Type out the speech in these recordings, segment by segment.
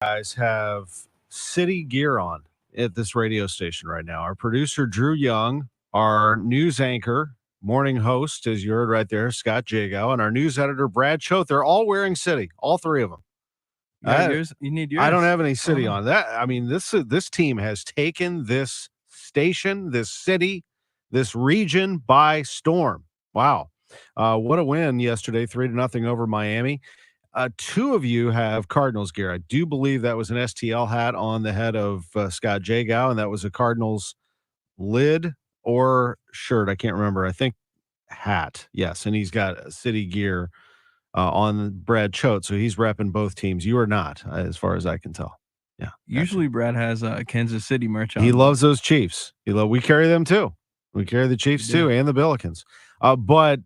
guys have city gear on at this radio station right now. Our producer, Drew Young, our news anchor, morning host, as you heard right there, Scott Jagow, and our news editor, Brad Choate. They're all wearing city, all three of them. You got yours? You need yours. I don't have any city on that. I mean, this team has taken this station, this city, this region by storm. Wow. What a win yesterday, 3-0 over Miami. Two of you have Cardinals gear. I do believe that was an STL hat on the head of Scott Jagow, and that was a Cardinals lid or shirt. I can't remember. I think hat. Yes, and he's got city gear on Brad Choate, so he's repping both teams. You are not, as far as I can tell. Yeah. Usually Brad has Kansas City merch on. He loves those Chiefs. We carry them too. We carry the Chiefs too, and the Billikens. But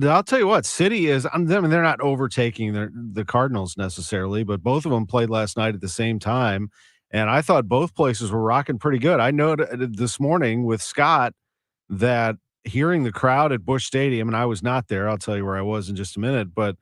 I'll tell you what, City is. I mean, they're not overtaking the Cardinals necessarily, but both of them played last night at the same time, and I thought both places were rocking pretty good. I noted this morning with Scott that hearing the crowd at Busch Stadium, and I was not there. I'll tell you where I was in just a minute, but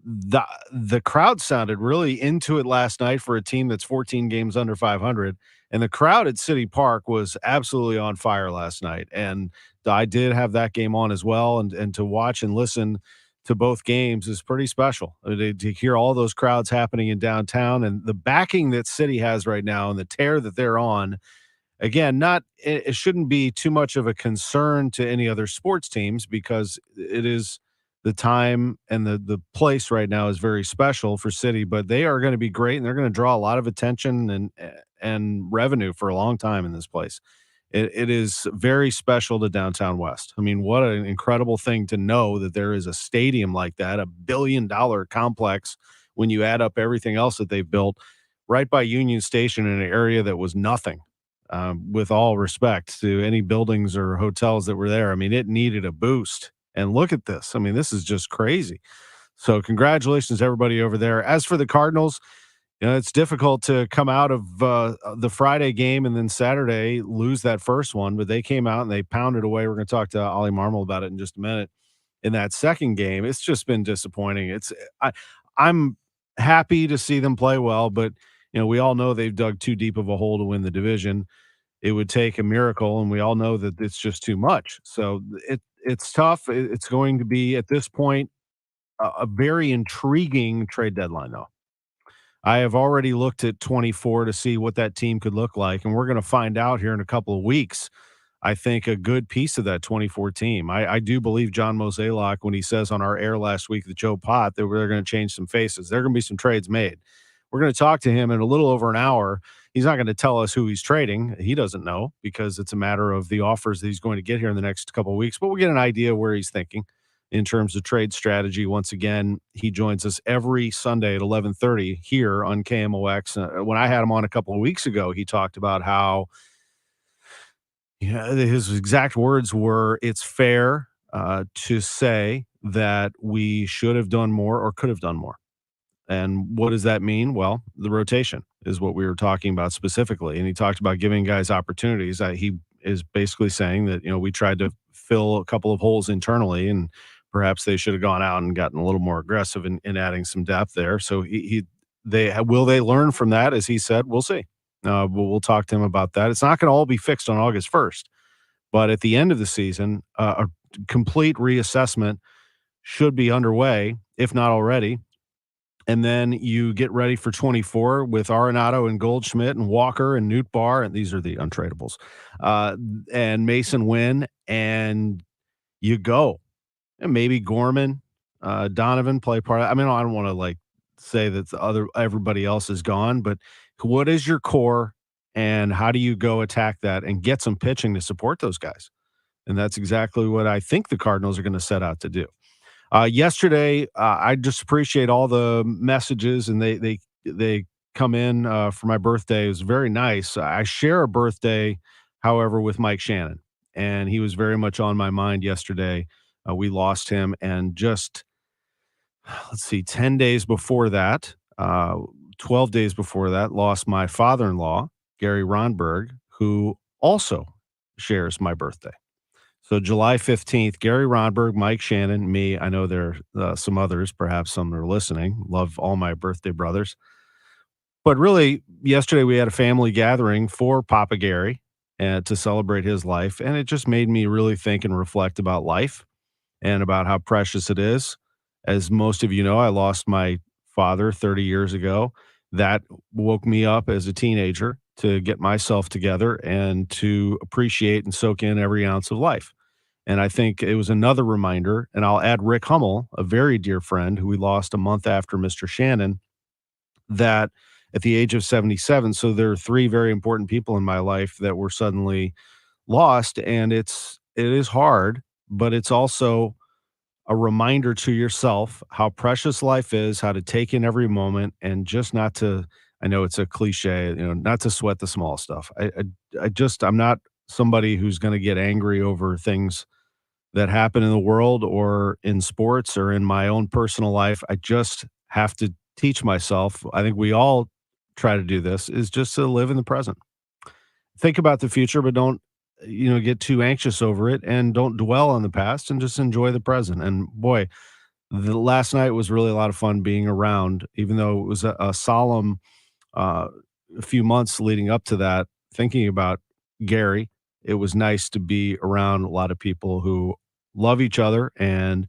the crowd sounded really into it last night for a team that's 14 games under 500, and the crowd at City Park was absolutely on fire last night. And I did have that game on as well, and to watch and listen to both games is pretty special. To hear all those crowds happening in downtown and the backing that City has right now and the tear that they're on. Again, it shouldn't be too much of a concern to any other sports teams because it is the time and the place right now is very special for City, but they are going to be great and they're going to draw a lot of attention and revenue for a long time in this place. It is very special to downtown West. I mean, what an incredible thing to know that there is a stadium like that, $1 billion complex when you add up everything else that they've built right by Union Station in an area that was nothing. With all respect to any buildings or hotels that were there. I mean, it needed a boost. And look at this. I mean, this is just crazy. So congratulations to everybody over there. As for the Cardinals, it's difficult to come out of the Friday game and then Saturday lose that first one, but they came out and they pounded away. We're going to talk to Ollie Marmol about it in just a minute. In that second game, it's just been disappointing. I'm happy to see them play well, but we all know they've dug too deep of a hole to win the division. It would take a miracle, and we all know that it's just too much. So it's tough. It's going to be, at this point, a very intriguing trade deadline, though. I have already looked at 24 to see what that team could look like, and we're going to find out here in a couple of weeks. I think a good piece of that 24 team. I do believe John Mozeliak when he says on our air last week with Joe Pott that they're going to change some faces. There are going to be some trades made. We're going to talk to him in a little over an hour. He's not going to tell us who he's trading. He doesn't know because it's a matter of the offers that he's going to get here in the next couple of weeks. But we'll get an idea where he's thinking in terms of trade strategy. Once again, he joins us every Sunday at 11:30 here on KMOX. When I had him on a couple of weeks ago, he talked about how his exact words were, it's fair to say that we should have done more or could have done more. And what does that mean? Well, the rotation is what we were talking about specifically. And he talked about giving guys opportunities. He is basically saying that, we tried to fill a couple of holes internally and perhaps they should have gone out and gotten a little more aggressive in adding some depth there. So will they learn from that? As he said, we'll see. We'll talk to him about that. It's not going to all be fixed on August 1st, but at the end of the season, a complete reassessment should be underway, if not already. And then you get ready for 24 with Arenado and Goldschmidt and Walker and Newt Barr, and these are the untradables, and Mason Wynn, and you go. And maybe Gorman, Donovan play part. I mean, I don't want to say that everybody else is gone, but what is your core, and how do you go attack that and get some pitching to support those guys? And that's exactly what I think the Cardinals are going to set out to do. Yesterday, I just appreciate all the messages, and they come in for my birthday. It was very nice. I share a birthday, however, with Mike Shannon, and he was very much on my mind yesterday. We lost him, and just, 10 days before that, 12 days before that, lost my father-in-law, Gary Ronberg, who also shares my birthday. So July 15th, Gary Ronberg, Mike Shannon, me. I know there are some others, perhaps some are listening. Love all my birthday brothers. But really, yesterday we had a family gathering for Papa Gary to celebrate his life. And it just made me really think and reflect about life and about how precious it is. As most of you know, I lost my father 30 years ago. That woke me up as a teenager to get myself together and to appreciate and soak in every ounce of life. And I think it was another reminder, and I'll add Rick Hummel, a very dear friend who we lost a month after Mr. Shannon, that at the age of 77, so there are three very important people in my life that were suddenly lost, and it is hard, but it's also a reminder to yourself how precious life is, how to take in every moment, and just not to. I know it's a cliche, not to sweat the small stuff. I'm not somebody who's going to get angry over things that happen in the world or in sports or in my own personal life. I just have to teach myself. I think we all try to do this, is just to live in the present. Think about the future, but don't, get too anxious over it, and don't dwell on the past, and just enjoy the present. And boy, the last night was really a lot of fun being around, even though it was a solemn a few months leading up to that, thinking about Gary. It was nice to be around a lot of people who love each other and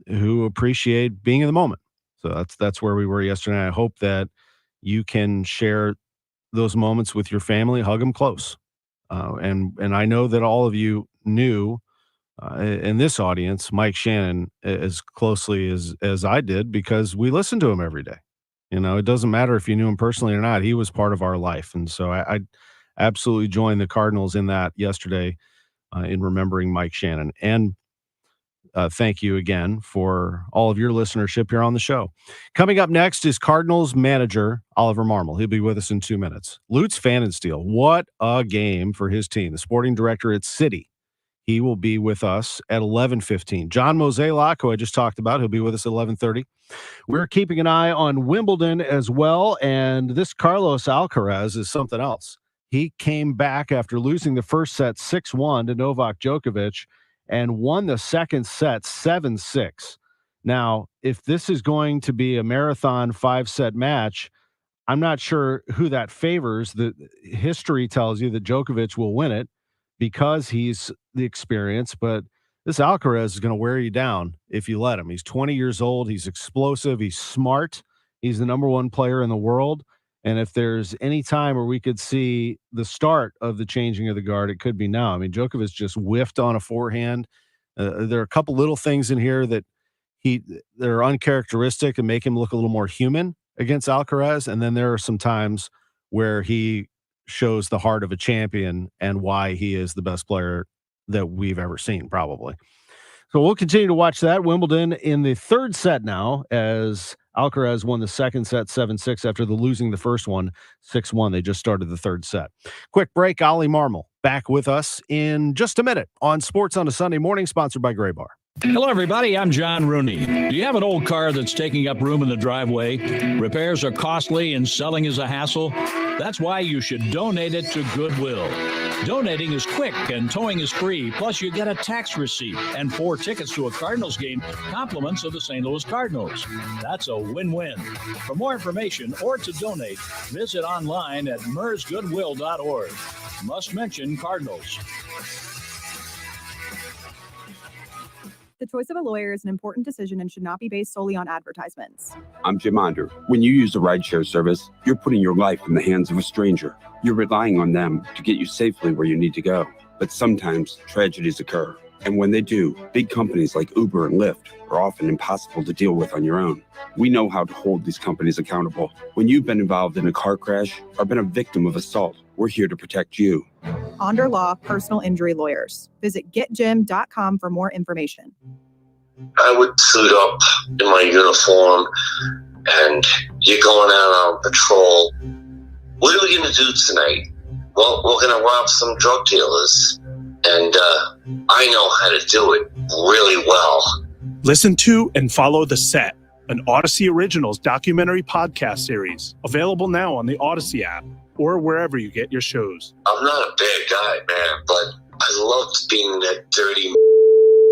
who appreciate being in the moment. So that's where we were yesterday. I hope that you can share those moments with your family, hug them close. And I know that all of you knew in this audience Mike Shannon as closely as I did, because we listened to him every day. It doesn't matter if you knew him personally or not. He was part of our life, and so I absolutely joined the Cardinals in that yesterday, in remembering Mike Shannon. And thank you again for all of your listenership here on the show. Coming up next is Cardinals manager Oliver Marmol. He'll be with us in 2 minutes. Lutz Pfannelstiel, what a game for his team. The sporting director at City. He will be with us at 11:15. John Mozeliak, who I just talked about, he'll be with us at 11:30. We're keeping an eye on Wimbledon as well, and this Carlos Alcaraz is something else. He came back after losing the first set 6-1 to Novak Djokovic and won the second set 7-6. Now, if this is going to be a marathon 5-set match, I'm not sure who that favors. The history tells you that Djokovic will win it because he's the experience, but this Alcaraz is going to wear you down if you let him. He's 20 years old. He's explosive. He's smart. He's the number one player in the world. And if there's any time where we could see the start of the changing of the guard, it could be now. I mean, Djokovic just whiffed on a forehand. There are a couple little things in here that are uncharacteristic and make him look a little more human against Alcaraz. And then there are some times where he shows the heart of a champion and why he is the best player that we've ever seen, probably. So we'll continue to watch that. Wimbledon in the third set now, as Alcaraz won the second set 7-6 after losing the first one 6-1. They just started the third set. Quick break. Ollie Marmol back with us in just a minute on Sports on a Sunday Morning, sponsored by Gray Bar. Hello, everybody. I'm John Rooney. Do you have an old car that's taking up room in the driveway? Repairs are costly and selling is a hassle. That's why you should donate it to Goodwill. Donating is quick and towing is free. Plus, you get a tax receipt and 4 tickets to a Cardinals game, compliments of the St. Louis Cardinals. That's a win-win. For more information or to donate, visit online at mersgoodwill.org. Must mention Cardinals. The choice of a lawyer is an important decision and should not be based solely on advertisements. I'm Jim Onder. When you use a rideshare service, you're putting your life in the hands of a stranger. You're relying on them to get you safely where you need to go. But sometimes tragedies occur. And when they do, big companies like Uber and Lyft are often impossible to deal with on your own. We know how to hold these companies accountable. When you've been involved in a car crash or been a victim of assault, we're here to protect you. Onder Law Personal Injury Lawyers. Visit getjim.com for more information. I would suit up in my uniform, and you're going out on patrol. What are we going to do tonight? Well, we're going to rob some drug dealers, and I know how to do it really well. Listen to and follow The Set, an Odyssey Originals documentary podcast series, available now on the Odyssey app or wherever you get your shows. I'm not a bad guy, man, but I loved being that dirty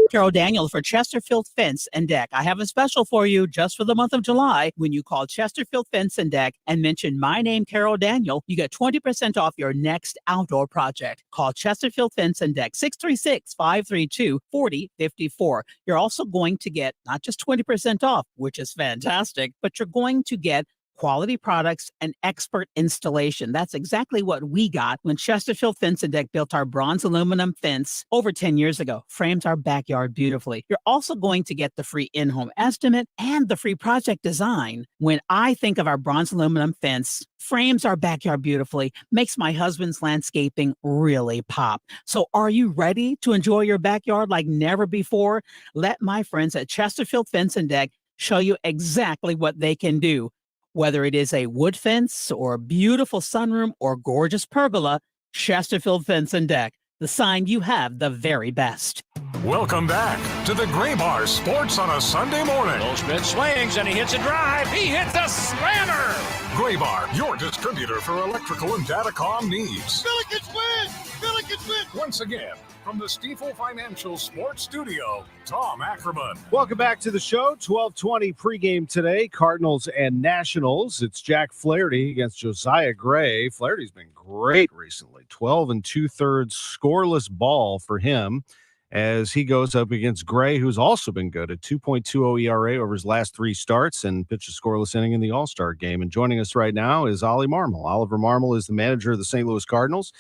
Carol Daniel for Chesterfield Fence and Deck. I have a special for you just for the month of July. When you call Chesterfield Fence and Deck and mention my name, Carol Daniel, you get 20% off your next outdoor project. Call Chesterfield Fence and Deck, 636-532-4054. You're also going to get not just 20% off, which is fantastic, but you're going to get quality products and expert installation. That's exactly what we got when Chesterfield Fence and Deck built our bronze aluminum fence over 10 years ago. Frames our backyard beautifully. You're also going to get the free in-home estimate and the free project design. When I think of our bronze aluminum fence, frames our backyard beautifully, makes my husband's landscaping really pop. So are you ready to enjoy your backyard like never before? Let my friends at Chesterfield Fence and Deck show you exactly what they can do. Whether it is a wood fence or a beautiful sunroom or gorgeous pergola, Chesterfield Fence and Deck, the sign you have the very best. Welcome back to the Gray Bar Sports on a Sunday morning. Goldschmidt swings and he hits a drive. He hits a slammer. Gray Bar, your distributor for electrical and datacom needs. Billikens win! Billikens win! Once again, from the Stifel Financial Sports Studio, Tom Ackerman. Welcome back to the show. 12:20 pregame today. Cardinals and Nationals. It's Jack Flaherty against Josiah Gray. Flaherty's been great recently. 12 2/3 scoreless ball for him as he goes up against Gray, who's also been good at 2.20 ERA over his last 3 starts and pitched a scoreless inning in the All-Star game. And joining us right now is Ollie Marmol. Oliver Marmol is the manager of the St. Louis Cardinals.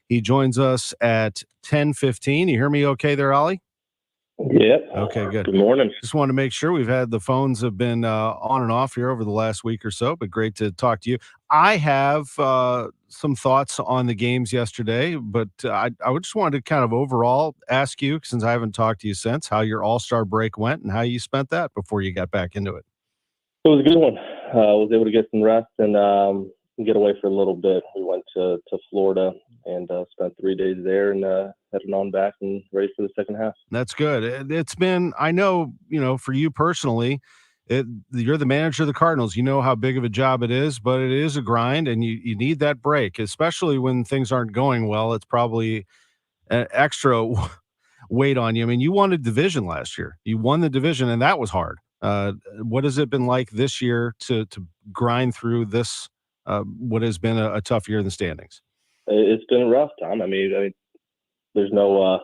He joins us at 10:15. You hear me okay there, Ollie? Yep. Okay, good. Good morning. Just want to make sure we've had the phones have been on and off here over the last week or so, but great to talk to you. I have some thoughts on the games yesterday, but I just wanted to kind of overall ask you, since I haven't talked to you since, how your All-Star break went and how you spent that before you got back into it. It was a good one. I was able to get some rest and get away for a little bit. We went to Florida and spent 3 days there and heading on back and ready for the second half. That's good. It's been, I know, for you personally, you're the manager of the Cardinals. You know how big of a job it is, but it is a grind and you need that break, especially when things aren't going well. It's probably an extra weight on you. I mean, you won a division last year. You won the division and that was hard. What has it been like this year to grind through this, what has been a tough year in the standings? It's been rough, Tom. I mean, there's no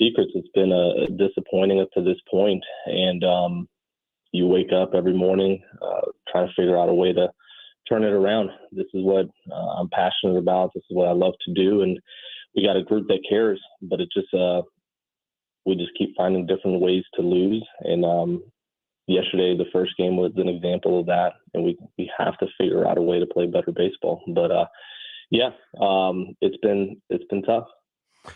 secrets. It's been disappointing up to this point, and you wake up every morning trying to figure out a way to turn it around. This is what I'm passionate about. This is what I love to do, and we got a group that cares. But it just we just keep finding different ways to lose. And yesterday, the first game was an example of that, and we have to figure out a way to play better baseball. But yeah, it's been tough.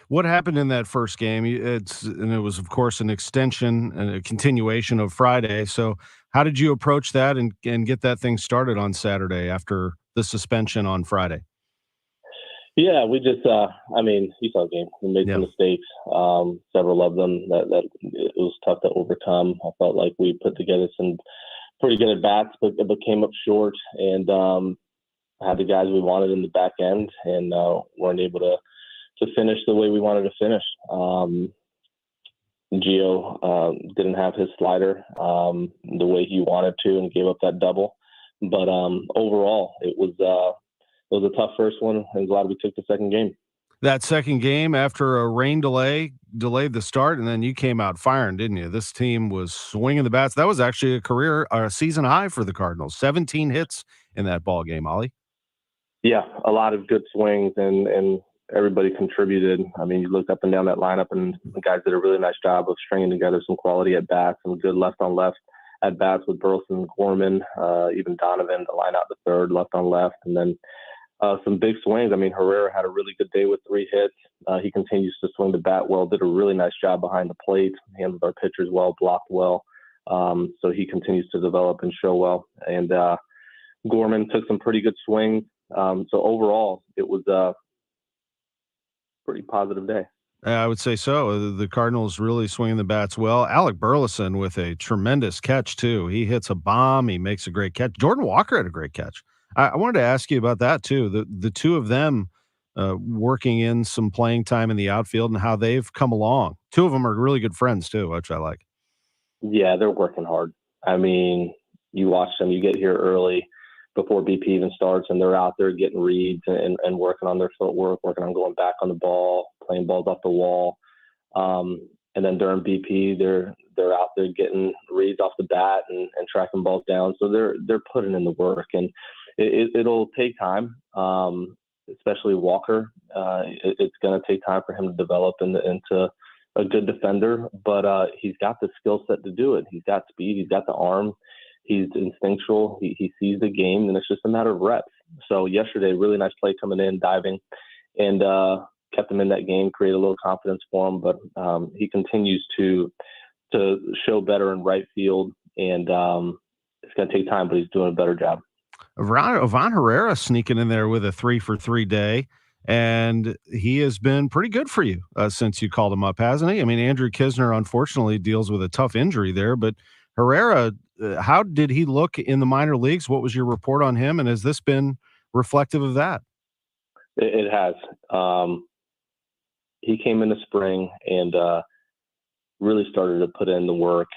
What happened in that first game? And it was, of course, an extension and a continuation of Friday. So how did you approach that and get that thing started on Saturday after the suspension on Friday? Yeah, we just, you saw the game. We made some mistakes, several of them that it was tough to overcome. I felt like we put together some pretty good at-bats, but came up short and had the guys we wanted in the back end and weren't able to finish the way we wanted to finish. Gio didn't have his slider the way he wanted to and gave up that double. But overall, it was a tough first one. I'm glad we took the second game. That second game, after a rain delayed the start, and then you came out firing, didn't you? This team was swinging the bats. That was actually a season high for the Cardinals. 17 hits in that ball game, Ollie. Yeah, a lot of good swings and everybody contributed. I mean, you looked up and down that lineup and the guys did a really nice job of stringing together some quality at bats, some good left on left at bats with Burleson and Gorman, even Donovan to line out the third, left on left, and then some big swings. I mean, Herrera had a really good day with 3 hits. He continues to swing the bat well, did a really nice job behind the plate, handled our pitchers well, blocked well. So he continues to develop and show well. And Gorman took some pretty good swings. So overall, it was a pretty positive day. I would say so. The Cardinals really swinging the bats well. Alec Burleson with a tremendous catch, too. He hits a bomb. He makes a great catch. Jordan Walker had a great catch. I wanted to ask you about that, too. The two of them working in some playing time in the outfield and how they've come along. Two of them are really good friends too, which I like. Yeah, they're working hard. I mean, you watch them, you get here early before BP even starts, and they're out there getting reads and working on their footwork, working on going back on the ball, playing balls off the wall. And then during BP, they're out there getting reads off the bat and tracking balls down. So they're putting in the work, and it'll take time, especially Walker. It's going to take time for him to develop into a good defender, but he's got the skill set to do it. He's got speed. He's got the arm. He's instinctual. He sees the game, and it's just a matter of reps. So yesterday, really nice play coming in, diving, and kept him in that game, create a little confidence for him. But he continues to show better in right field, and it's going to take time, but he's doing a better job. Ivan Herrera sneaking in there with a 3-for-3 day, and he has been pretty good for you since you called him up, hasn't he? I mean, Andrew Kisner unfortunately deals with a tough injury there, but Herrera, how did he look in the minor leagues? What was your report on him, and has this been reflective of that? It has. He came in the spring and really started to put in the work.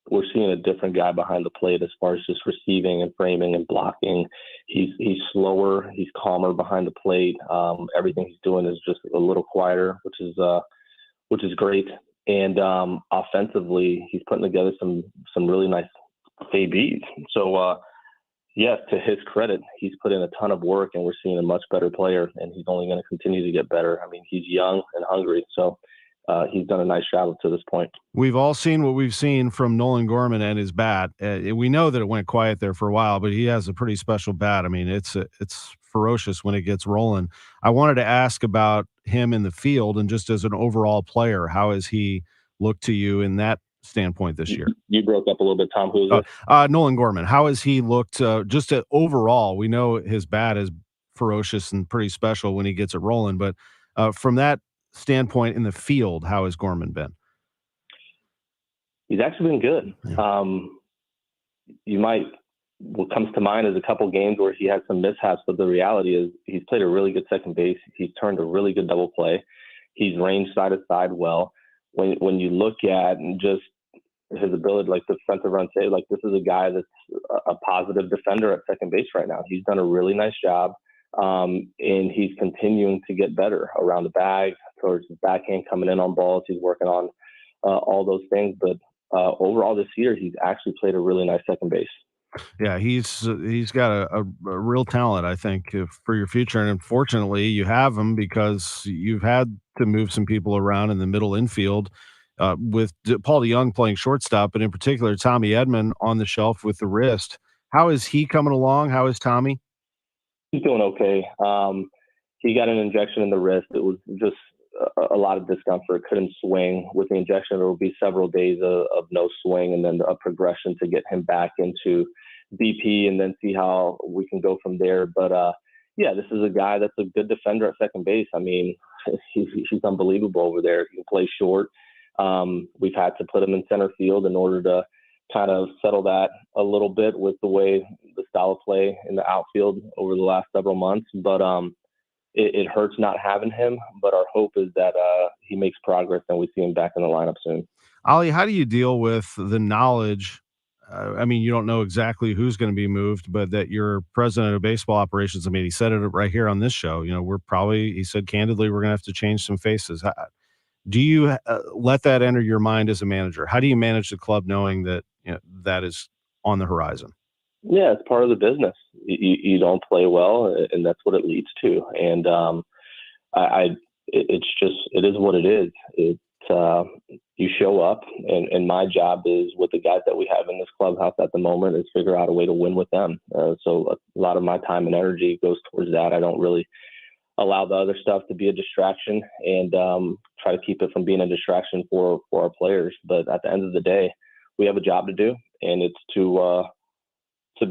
We're seeing a different guy behind the plate as far as just receiving and framing and blocking. He's slower. He's calmer behind the plate. Everything he's doing is just a little quieter, which is great. And offensively, he's putting together some really nice ABs. So yes, to his credit, he's put in a ton of work, and we're seeing a much better player, and he's only going to continue to get better. I mean, he's young and hungry, so he's done a nice job up to this point. We've all seen what we've seen from Nolan Gorman and his bat. We know that it went quiet there for a while, but he has a pretty special bat. I mean, it's ferocious when it gets rolling. I wanted to ask about him in the field and just as an overall player. How has he looked to you in that standpoint this year? You broke up a little bit, Tom. Who's it? Nolan Gorman. How has he looked just overall? We know his bat is ferocious and pretty special when he gets it rolling, but from that standpoint in the field, how has Gorman been? He's actually been good. Yeah. What comes to mind is a couple games where he had some mishaps, but the reality is he's played a really good second base. He's turned a really good double play. He's ranged side to side well. When you look at just his ability, like the defensive run save, like this is a guy that's a positive defender at second base right now. He's done a really nice job, and he's continuing to get better around the bag, towards his backhand, coming in on balls. He's working on all those things, but overall this year, he's actually played a really nice second base. Yeah, he's got a real talent, I think, for your future. And unfortunately, you have him because you've had to move some people around in the middle infield with Paul DeYoung playing shortstop, but in particular, Tommy Edman on the shelf with the wrist. How is he coming along? How is Tommy? He's doing okay. He got an injection in the wrist. It was just a lot of discomfort. Couldn't swing. With the injection, there will be several days of no swing, and then a progression to get him back into BP and then see how we can go from there. But yeah, this is a guy that's a good defender at second base. I mean, he's unbelievable over there. He can play short. We've had to put him in center field in order to kind of settle that a little bit with the way the style of play in the outfield over the last several months. But it hurts not having him, but our hope is that he makes progress and we see him back in the lineup soon. Ali, how do you deal with the knowledge? I mean, you don't know exactly who's going to be moved, but that your president of baseball operations, I mean, he said it right here on this show, he said candidly, we're going to have to change some faces. Do you let that enter your mind as a manager? How do you manage the club knowing that that is on the horizon? Yeah, it's part of the business. You don't play well, and that's what it leads to. And it is what it is. You show up, and my job is with the guys that we have in this clubhouse at the moment is figure out a way to win with them. So a lot of my time and energy goes towards that. I don't really allow the other stuff to be a distraction, and try to keep it from being a distraction for our players. But at the end of the day, we have a job to do, and it's to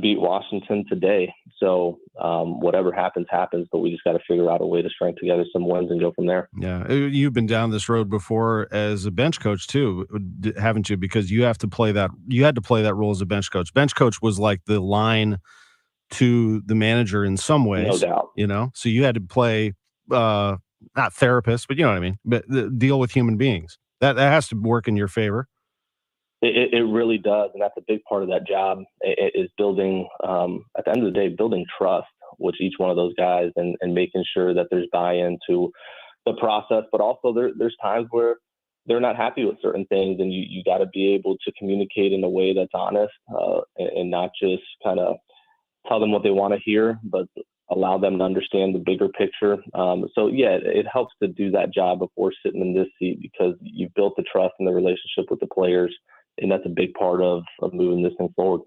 beat Washington today. So whatever happens, but we just got to figure out a way to string together some wins and go from there. Yeah. You've been down this road before as a bench coach too, haven't you? Because you had to play that role as a bench coach. Bench coach was like the line to the manager in some ways, no doubt. So you had to play not therapists, but you know what I mean, but deal with human beings. That has to work in your favor. It really does, and that's a big part of that job is building, at the end of the day, building trust with each one of those guys and making sure that there's buy-in to the process. But also there's times where they're not happy with certain things, and you got to be able to communicate in a way that's honest and not just kind of tell them what they want to hear, but allow them to understand the bigger picture. So yeah, it helps to do that job before sitting in this seat because you've built the trust and the relationship with the players. And that's a big part of moving this thing forward.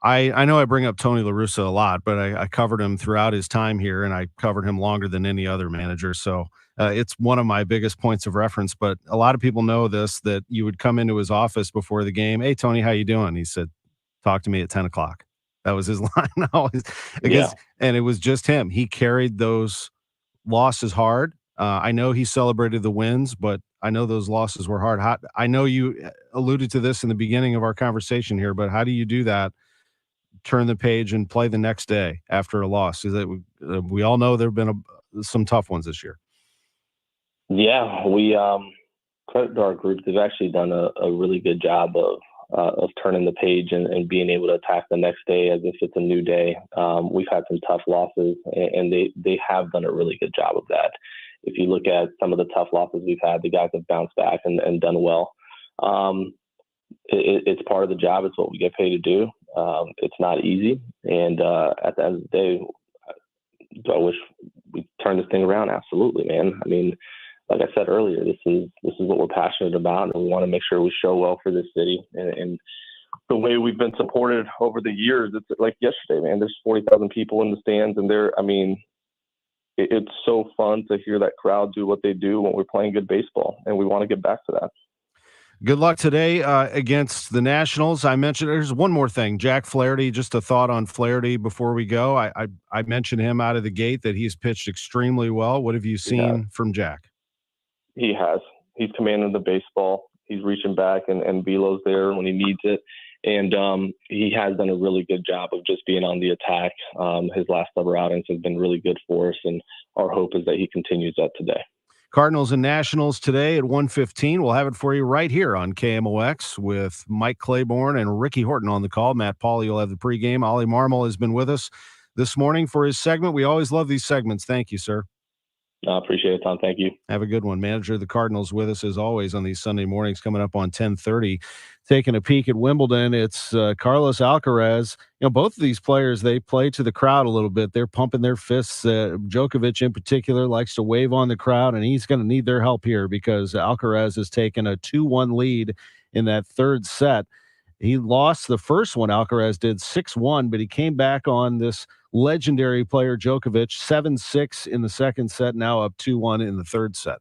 I know I bring up Tony La Russa a lot, but I covered him throughout his time here, and I covered him longer than any other manager. So it's one of my biggest points of reference. But a lot of people know this, that you would come into his office before the game. Hey, Tony, how you doing? He said, talk to me at 10 o'clock. That was his line always. And it was just him. He carried those losses hard. I know he celebrated the wins, but I know those losses were hard. I know you alluded to this in the beginning of our conversation here, but how do you do that? Turn the page and play the next day after a loss? Is that we all know there have been some tough ones this year. Yeah, we credit to our group. They've actually done a really good job of turning the page and being able to attack the next day as if it's a new day. We've had some tough losses, and they have done a really good job of that. If you look at some of the tough losses we've had, the guys have bounced back and done well. It's part of the job. It's what we get paid to do. It's not easy. And at the end of the day, do I wish we turned this thing around? Absolutely, man. I mean, like I said earlier, this is what we're passionate about, and we want to make sure we show well for this city. And the way we've been supported over the years, it's like yesterday, man. There's 40,000 people in the stands, and it's so fun to hear that crowd do what they do when we're playing good baseball, and we want to get back to that. Good luck today against the Nationals. I mentioned there's one more thing. Jack Flaherty, just a thought on Flaherty before we go. I mentioned him out of the gate that he's pitched extremely well. What have you seen from Jack? He has. He's commanding the baseball. He's reaching back, and Velo's there when he needs it. And he has done a really good job of just being on the attack. His last several outings have been really good for us, and our hope is that he continues that today. Cardinals and Nationals today at 1:15. We'll have it for you right here on KMOX with Mike Claiborne and Ricky Horton on the call. Matt Pauley, you'll have the pregame. Ollie Marmol has been with us this morning for his segment. We always love these segments. Thank you, sir. I appreciate it, Tom. Thank you. Have a good one. Manager of the Cardinals with us as always on these Sunday mornings, coming up on 10:30. Taking a peek at Wimbledon, it's Carlos Alcaraz. Both of these players, they play to the crowd a little bit. They're pumping their fists. Djokovic in particular likes to wave on the crowd, and he's going to need their help here because Alcaraz has taken a 2-1 lead in that third set. He lost the first one, Alcaraz did 6-1, but he came back on this legendary player Djokovic, 7-6 in the second set, now up 2-1 in the third set.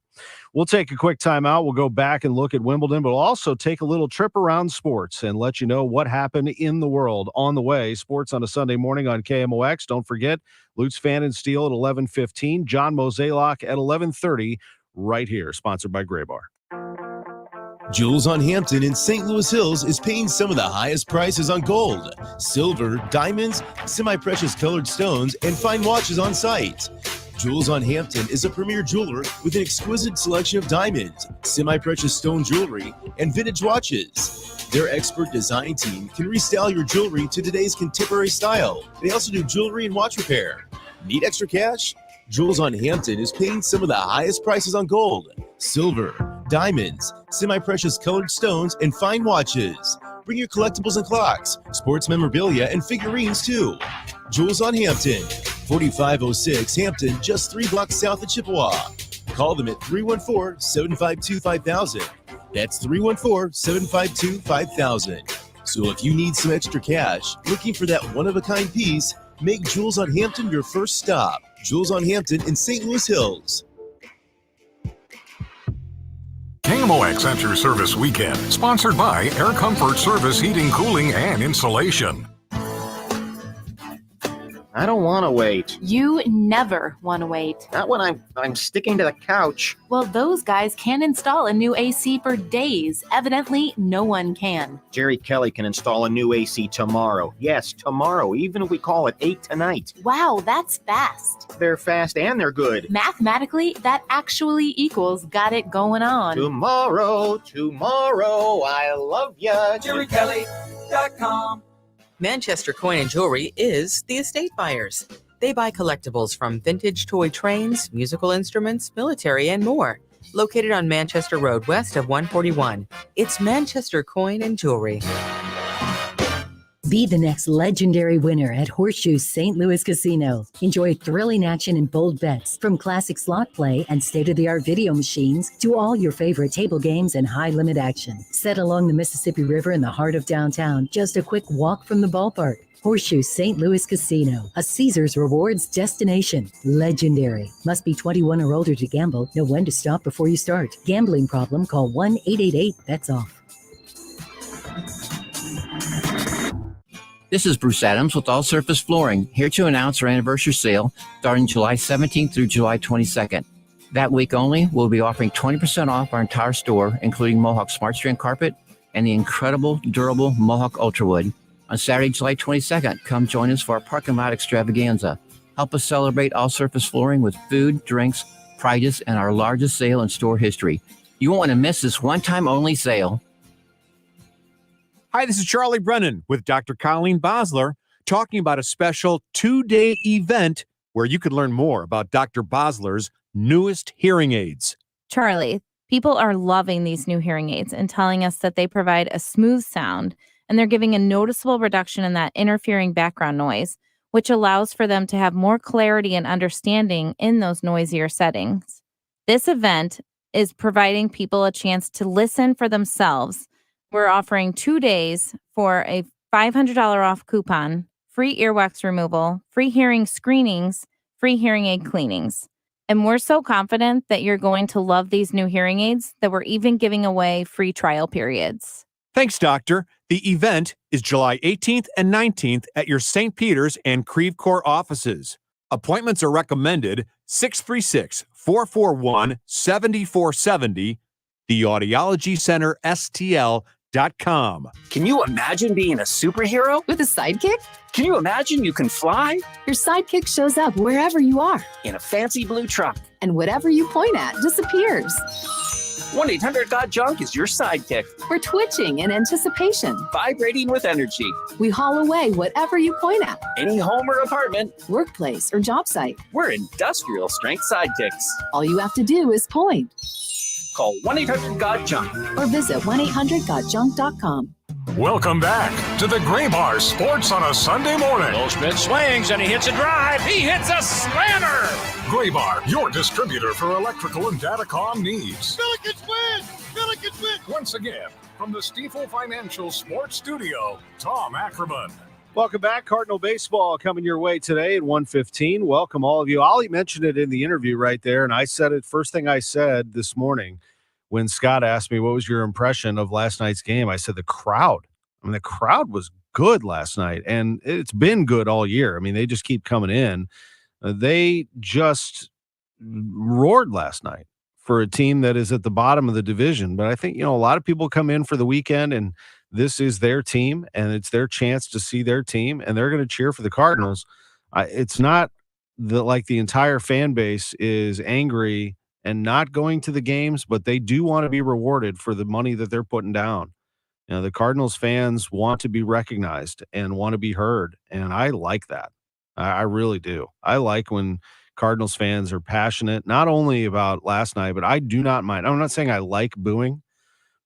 We'll take a quick timeout. We'll go back and look at Wimbledon, but we'll also take a little trip around sports and let you know what happened in the world on the way. Sports on a Sunday morning on KMOX. Don't forget, Lutz, Pfannelstiel at 11:15, John Mozeliak at 11:30 right here, sponsored by Gray Bar. Jewels on Hampton in St. Louis Hills is paying some of the highest prices on gold, silver, diamonds, semi-precious colored stones, and fine watches on site. Jewels on Hampton is a premier jeweler with an exquisite selection of diamonds, semi-precious stone jewelry, and vintage watches. Their expert design team can restyle your jewelry to today's contemporary style. They also do jewelry and watch repair. Need extra cash? Jewels on Hampton is paying some of the highest prices on gold, silver, diamonds, semi-precious colored stones, and fine watches. Bring your collectibles and clocks, sports memorabilia, and figurines too. Jewels on Hampton, 4506 Hampton, just 3 blocks south of Chippewa. Call them at 314-752-5000. That's 314-752-5000. So if you need some extra cash, looking for that one-of-a-kind piece, make Jewels on Hampton your first stop. Jewels on Hampton in St. Louis Hills. KMOX at your service weekend, sponsored by Air Comfort Service Heating, Cooling, and Insulation. All I don't want to wait. You never want to wait. Not when I'm sticking to the couch. Well, those guys can install a new AC for days. Evidently, no one can. Jerry Kelly can install a new AC tomorrow. Yes, tomorrow, even if we call it 8 tonight. Wow, that's fast. They're fast and they're good. Mathematically, that actually equals got it going on. Tomorrow, I love ya. JerryKelly.com. Manchester Coin and Jewelry is the estate buyers. They buy collectibles from vintage toy trains, musical instruments, military, and more. Located on Manchester Road west of 141. It's Manchester Coin and Jewelry. Be the next legendary winner at Horseshoe St. Louis Casino. Enjoy thrilling action and bold bets from classic slot play and state-of-the-art video machines to all your favorite table games and high-limit action. Set along the Mississippi River in the heart of downtown, just a quick walk from the ballpark. Horseshoe St. Louis Casino, a Caesars Rewards destination. Legendary. Must be 21 or older to gamble. Know when to stop before you start. Gambling problem? Call 1-888-BETS-OFF. This is Bruce Adams with All Surface Flooring, here to announce our anniversary sale starting July 17th through July 22nd. That week only, we'll be offering 20% off our entire store, including Mohawk Smart Strand Carpet and the incredible, durable Mohawk Ultrawood. On Saturday, July 22nd, come join us for our parking lot extravaganza. Help us celebrate All Surface Flooring with food, drinks, prizes, and our largest sale in store history. You won't want to miss this one-time only sale. Hi, this is Charlie Brennan with Dr. Colleen Bosler talking about a special 2-day event where you could learn more about Dr. Bosler's newest hearing aids. Charlie, people are loving these new hearing aids and telling us that they provide a smooth sound, and they're giving a noticeable reduction in that interfering background noise, which allows for them to have more clarity and understanding in those noisier settings. This event is providing people a chance to listen for themselves. We're offering 2 days for a $500 off coupon, free earwax removal, free hearing screenings, free hearing aid cleanings. And we're so confident that you're going to love these new hearing aids that we're even giving away free trial periods. Thanks, Doctor. The event is July 18th and 19th at your St. Peter's and Creve Coeur offices. Appointments are recommended 636-441-7470, the Audiology Center STL.com. Can you imagine being a superhero? With a sidekick? Can you imagine you can fly? Your sidekick shows up wherever you are. In a fancy blue truck. And whatever you point at disappears. 1-800-GOT-JUNK is your sidekick. We're twitching in anticipation. Vibrating with energy. We haul away whatever you point at. Any home or apartment. Workplace or job site. We're industrial strength sidekicks. All you have to do is point. Call 1-800-GOT-JUNK. Or visit 1-800-GOT-JUNK.com. Welcome back to the Gray Bar Sports on a Sunday morning. Goldschmidt swings and he hits a drive. He hits a slammer. Gray Bar, your distributor for electrical and datacom needs. Billikens win! Billikens win! Once again, from the Stifel Financial Sports Studio, Tom Ackerman. Welcome back. Cardinal baseball coming your way today at 1:15. Welcome all of you. Ollie mentioned it in the interview right there, and I said it first thing I said this morning when Scott asked me what was your impression of last night's game. I said the crowd. I mean, the crowd was good last night, and it's been good all year. I mean, they just keep coming in. They just roared last night for a team that is at the bottom of the division. But I think, a lot of people come in for the weekend, and this is their team, and it's their chance to see their team, and they're going to cheer for the Cardinals. It's not like the entire fan base is angry and not going to the games, but they do want to be rewarded for the money that they're putting down. The Cardinals fans want to be recognized and want to be heard, and I like that. I really do. I like when Cardinals fans are passionate, not only about last night, but I do not mind. I'm not saying I like booing,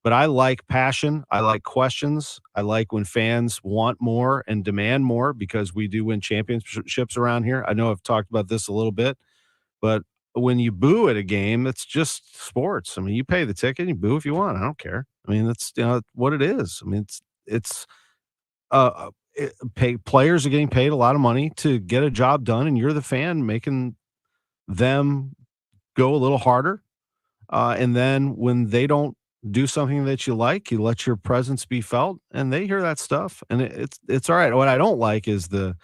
but I like passion. I like questions. I like when fans want more and demand more because we do win championships around here. I know I've talked about this a little bit, but when you boo at a game, it's just sports. I mean, you pay the ticket, you boo if you want. I don't care. I mean, that's what it is. I mean, players are getting paid a lot of money to get a job done, and you're the fan making them go a little harder. And then when they don't do something that you like, you let your presence be felt, and they hear that stuff, and it's all right. What I don't like is the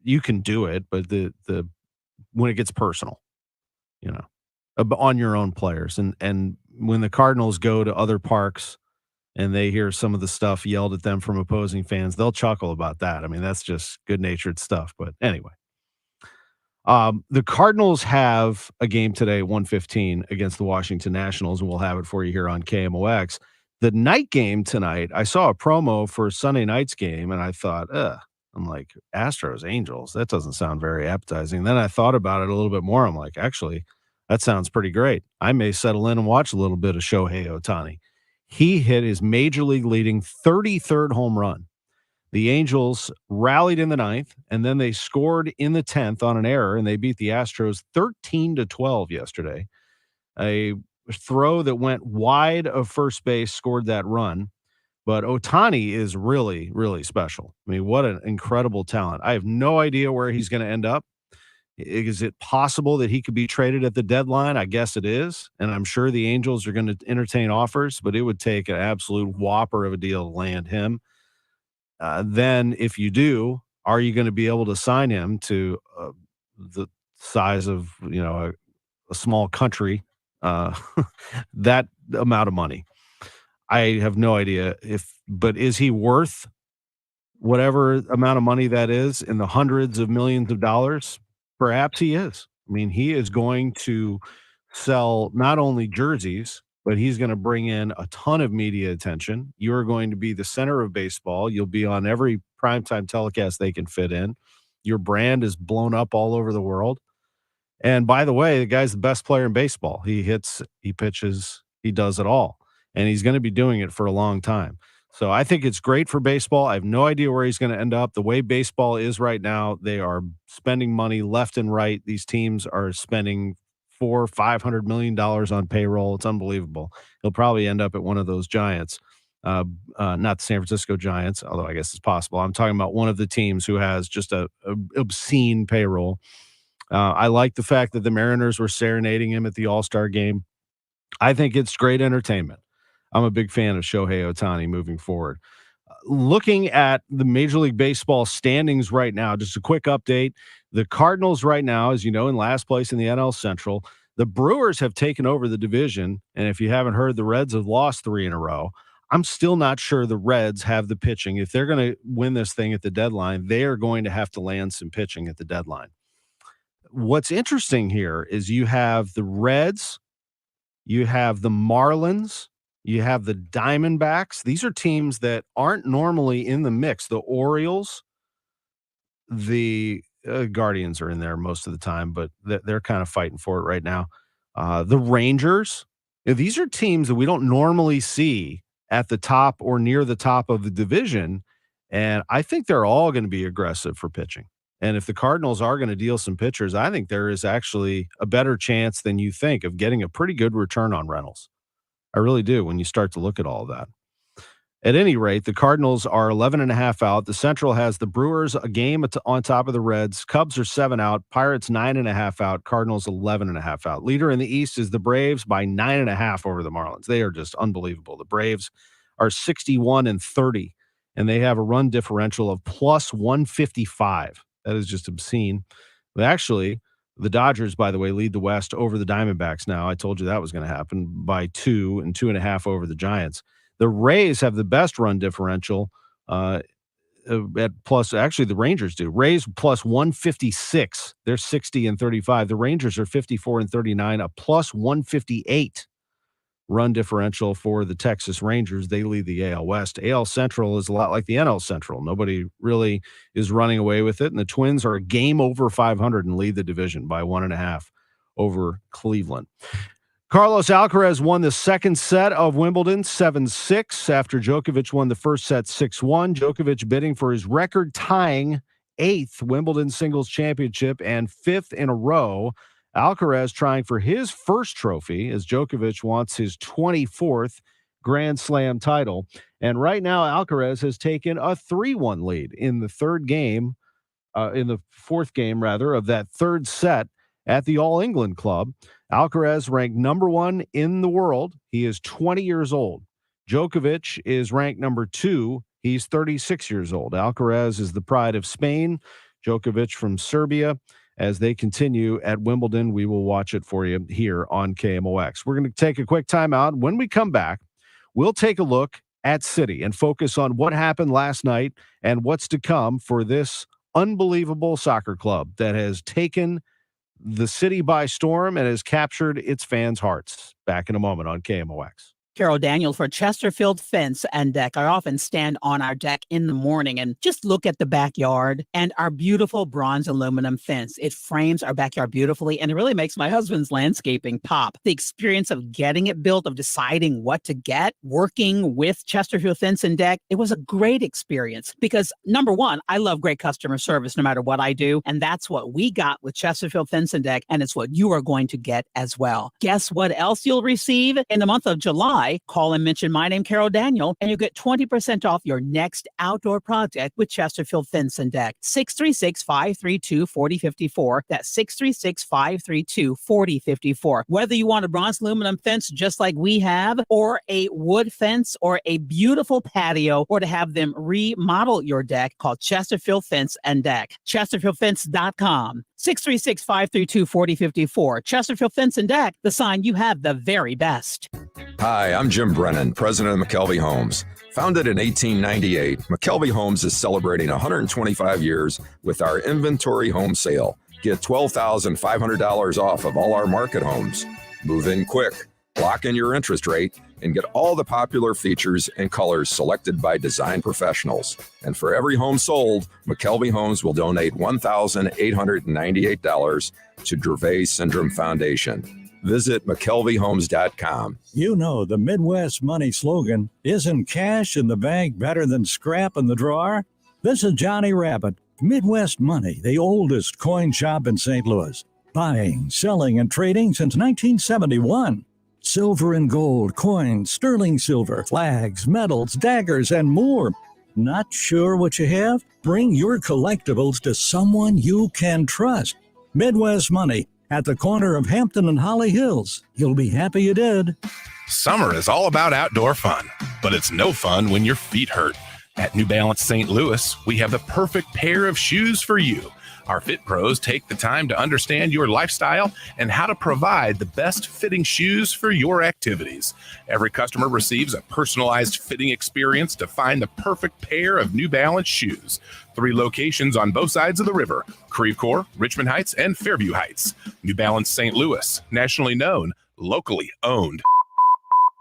you can do it, but the when it gets personal, on your own players, and when the Cardinals go to other parks and they hear some of the stuff yelled at them from opposing fans, they'll chuckle about that. I mean, that's just good-natured stuff. But anyway, the Cardinals have a game today, 1:15 against the Washington Nationals, and we'll have it for you here on KMOX. The night game tonight, I saw a promo for Sunday night's game, and I thought, I'm like, Astros, Angels, that doesn't sound very appetizing. Then I thought about it a little bit more. I'm like, actually, that sounds pretty great. I may settle in and watch a little bit of Shohei Ohtani. He hit his major league leading 33rd home run. The Angels rallied in the ninth, and then they scored in the 10th on an error, and they beat the Astros 13-12 yesterday. A throw that went wide of first base scored that run. But Ohtani is really, really special. I mean, what an incredible talent. I have no idea where he's going to end up. Is it possible that he could be traded at the deadline? I guess it is. And I'm sure the Angels are going to entertain offers, but it would take an absolute whopper of a deal to land him. Then if you do, are you going to be able to sign him to the size of, a small country, that amount of money? I have no idea but is he worth whatever amount of money that is in the hundreds of millions of dollars? Perhaps he is. I mean, he is going to sell not only jerseys, but he's going to bring in a ton of media attention. You're going to be the center of baseball. You'll be on every primetime telecast they can fit in. Your brand is blown up all over the world. And by the way, the guy's the best player in baseball. He hits, he pitches, he does it all. And he's going to be doing it for a long time. So I think it's great for baseball. I have no idea where he's going to end up. The way baseball is right now, they are spending money left and right. These teams are spending $400-500 million on payroll. It's unbelievable. He'll probably end up at one of those giants, not the San Francisco Giants, although I guess it's possible. I'm talking about one of the teams who has just a obscene payroll. I like the fact that the Mariners were serenading him at the All-Star game. I think it's great entertainment. I'm a big fan of Shohei Ohtani moving forward. Looking at the Major League Baseball standings right now, just a quick update. The Cardinals right now, as you know, in last place in the NL Central. The Brewers have taken over the division, and if you haven't heard, the Reds have lost 3 in a row. I'm still not sure the Reds have the pitching. If they're going to win this thing at the deadline, they are going to have to land some pitching at the deadline. What's interesting here is you have the Reds, you have the Marlins, you have the Diamondbacks. These are teams that aren't normally in the mix. The Orioles, the Guardians are in there most of the time, but they're kind of fighting for it right now. The Rangers, these are teams that we don't normally see at the top or near the top of the division, and I think they're all going to be aggressive for pitching. And if the Cardinals are going to deal some pitchers, I think there is actually a better chance than you think of getting a pretty good return on Reynolds. I really do when you start to look at all of that. At any rate, the Cardinals are 11.5 out. The Central has the Brewers a game on top of the Reds. Cubs are 7 out. Pirates 9.5 out. Cardinals 11.5 out. Leader in the East is the Braves by 9.5 over the Marlins. They are just unbelievable. The Braves are 61-30, and they have a run differential of plus 155. That is just obscene. But actually, the Dodgers, by the way, lead the West over the Diamondbacks now. I told you that was going to happen by 2 and 2.5 over the Giants. The Rays have the best run differential at plus. Actually, the Rangers do. Rays plus 156. They're 60-35. The Rangers are 54-39, a plus 158 run differential for the Texas Rangers. They lead the AL West. AL Central is a lot like the NL Central. Nobody really is running away with it. And the Twins are a game over 500 and lead the division by 1.5 over Cleveland. Carlos Alcaraz won the second set of Wimbledon 7-6 after Djokovic won the first set 6-1. Djokovic bidding for his record-tying 8th Wimbledon singles championship and 5th in a row. Alcaraz trying for his first trophy as Djokovic wants his 24th Grand Slam title. And right now, Alcaraz has taken a 3-1 lead in the fourth game of that third set at the All England Club. Alcaraz ranked number 1 in the world. He is 20 years old. Djokovic is ranked number 2. He's 36 years old. Alcaraz is the pride of Spain. Djokovic from Serbia. As they continue at Wimbledon, we will watch it for you here on KMOX. We're going to take a quick timeout. When we come back, we'll take a look at City and focus on what happened last night and what's to come for this unbelievable soccer club that has taken the city by storm and has captured its fans' hearts. Back in a moment on KMOX. Carol Daniel for Chesterfield Fence and Deck. I often stand on our deck in the morning and just look at the backyard and our beautiful bronze aluminum fence. It frames our backyard beautifully, and it really makes my husband's landscaping pop. The experience of getting it built, of deciding what to get, working with Chesterfield Fence and Deck, it was a great experience because, number one, I love great customer service no matter what I do, and that's what we got with Chesterfield Fence and Deck, and it's what you are going to get as well. Guess what else you'll receive? In the month of July, call and mention my name, Carol Daniel, and you get 20% off your next outdoor project with Chesterfield Fence and Deck. 636-532-4054. That's 636-532-4054. Whether you want a bronze aluminum fence just like we have, or a wood fence, or a beautiful patio, or to have them remodel your deck, call Chesterfield Fence and Deck. ChesterfieldFence.com. 636-532-4054. Chesterfield Fence and Deck, the sign you have the very best. Hi, I'm Jim Brennan, president of McKelvey Homes. Founded in 1898, McKelvey Homes is celebrating 125 years with our inventory home sale. Get $12,500 off of all our market homes. Move in quick, lock in your interest rate, and get all the popular features and colors selected by design professionals. And for every home sold, McKelvey Homes will donate $1,898 to Dravet Syndrome Foundation. Visit McKelveyHomes.com. You know the Midwest Money slogan, isn't cash in the bank better than scrap in the drawer? This is Johnny Rabbit. Midwest Money, the oldest coin shop in St. Louis. Buying, selling, and trading since 1971. Silver and gold, coins, sterling silver, flags, medals, daggers, and more. Not sure what you have? Bring your collectibles to someone you can trust. Midwest Money, at the corner of Hampton and Holly Hills. You'll be happy you did. Summer is all about outdoor fun, but it's no fun when your feet hurt. At New Balance St. Louis, we have the perfect pair of shoes for you. Our fit pros take the time to understand your lifestyle and how to provide the best fitting shoes for your activities. Every customer receives a personalized fitting experience to find the perfect pair of New Balance shoes. 3 locations on both sides of the river: Creve Coeur, Richmond Heights, and Fairview Heights. New Balance St. Louis, nationally known, locally owned.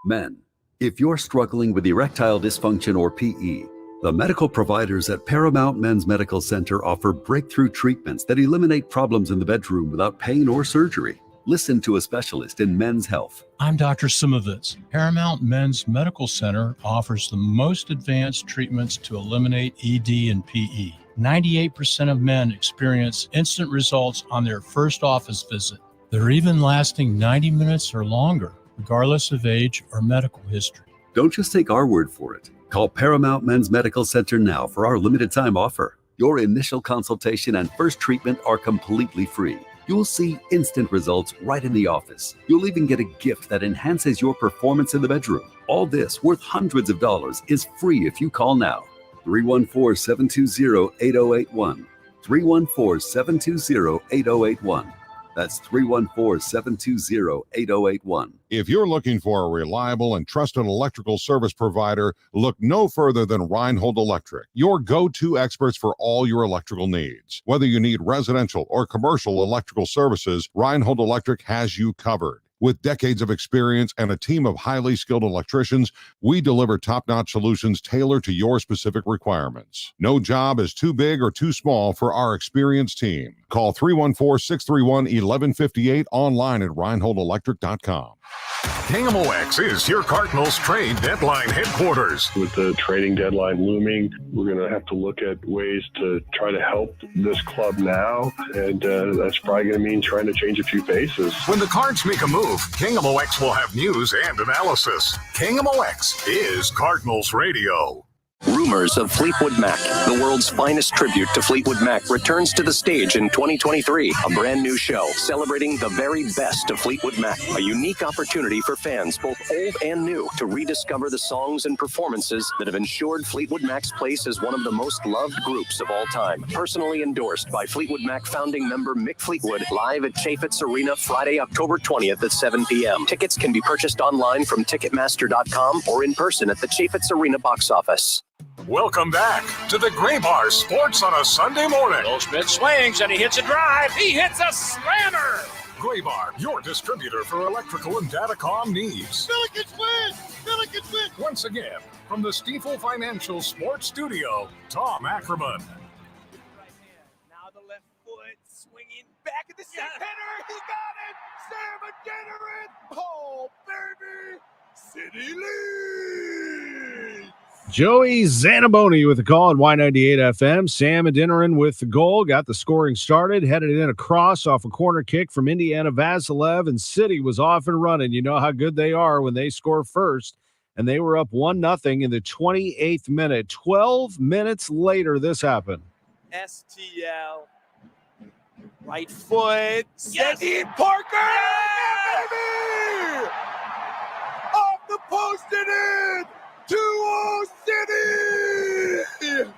Men, if you're struggling with erectile dysfunction or PE, the medical providers at Paramount Men's Medical Center offer breakthrough treatments that eliminate problems in the bedroom without pain or surgery. Listen to a specialist in men's health. I'm Dr. Simovitz. Paramount Men's Medical Center offers the most advanced treatments to eliminate ED and PE. 98% of men experience instant results on their first office visit. They're even lasting 90 minutes or longer, regardless of age or medical history. Don't just take our word for it. Call Paramount Men's Medical Center now for our limited time offer. Your initial consultation and first treatment are completely free. You'll see instant results right in the office. You'll even get a gift that enhances your performance in the bedroom. All this, worth hundreds of dollars, is free if you call now. 314-720-8081. 314-720-8081. That's 314-720-8081. If you're looking for a reliable and trusted electrical service provider, look no further than Reinhold Electric, your go-to experts for all your electrical needs. Whether you need residential or commercial electrical services, Reinhold Electric has you covered. With decades of experience and a team of highly skilled electricians, we deliver top-notch solutions tailored to your specific requirements. No job is too big or too small for our experienced team. Call 314-631-1158 online at ReinholdElectric.com. KMOX is your Cardinals trade deadline headquarters. With the trading deadline looming, we're going to have to look at ways to try to help this club now, and that's probably going to mean trying to change a few faces. When the Cards make a move, KMOX will have news and analysis. KMOX is Cardinals Radio. Room Boomers of Fleetwood Mac, the world's finest tribute to Fleetwood Mac, returns to the stage in 2023. A brand new show celebrating the very best of Fleetwood Mac. A unique opportunity for fans, both old and new, to rediscover the songs and performances that have ensured Fleetwood Mac's place as one of the most loved groups of all time. Personally endorsed by Fleetwood Mac founding member Mick Fleetwood, live at Chaffetz Arena Friday, October 20th at 7 p.m. Tickets can be purchased online from Ticketmaster.com or in person at the Chaffetz Arena box office. Welcome back to the Gray Bar Sports on a Sunday morning. Goldschmidt swings and he hits a drive. He hits a slammer. Gray Bar, your distributor for electrical and datacom needs. Billikens win! Billikens win! Once again, from the Stifel Financial Sports Studio, Tom Ackerman. Now the left foot swinging back at the center. He got it. Sam Adeniran. Oh, baby. City lead. Joey Zanaboni with the call on Y98 FM. Sam Adeniran with the goal. Got the scoring started. Headed in across off a corner kick from Indiana Vasilev, and City was off and running. You know how good they are when they score first. And they were up 1-0 in the 28th minute. 12 minutes later, this happened. STL. Right foot. Yes. Parker. Yeah, baby. Off the post and in. 2-0 City.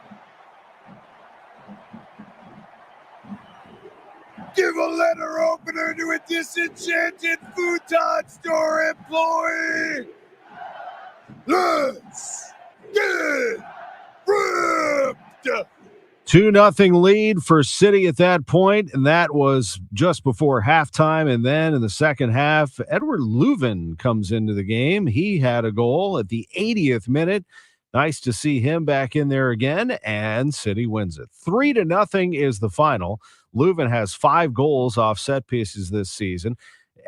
Give a letter opener to a disenchanted futon store employee. Let's get ripped. 2-0 lead for City at that point, and that was just before halftime. And then in the second half, Edward Leuven comes into the game. He had a goal at the 80th minute. Nice to see him back in there again, and City wins it. 3-0 is the final. Leuven has 5 goals off set pieces this season.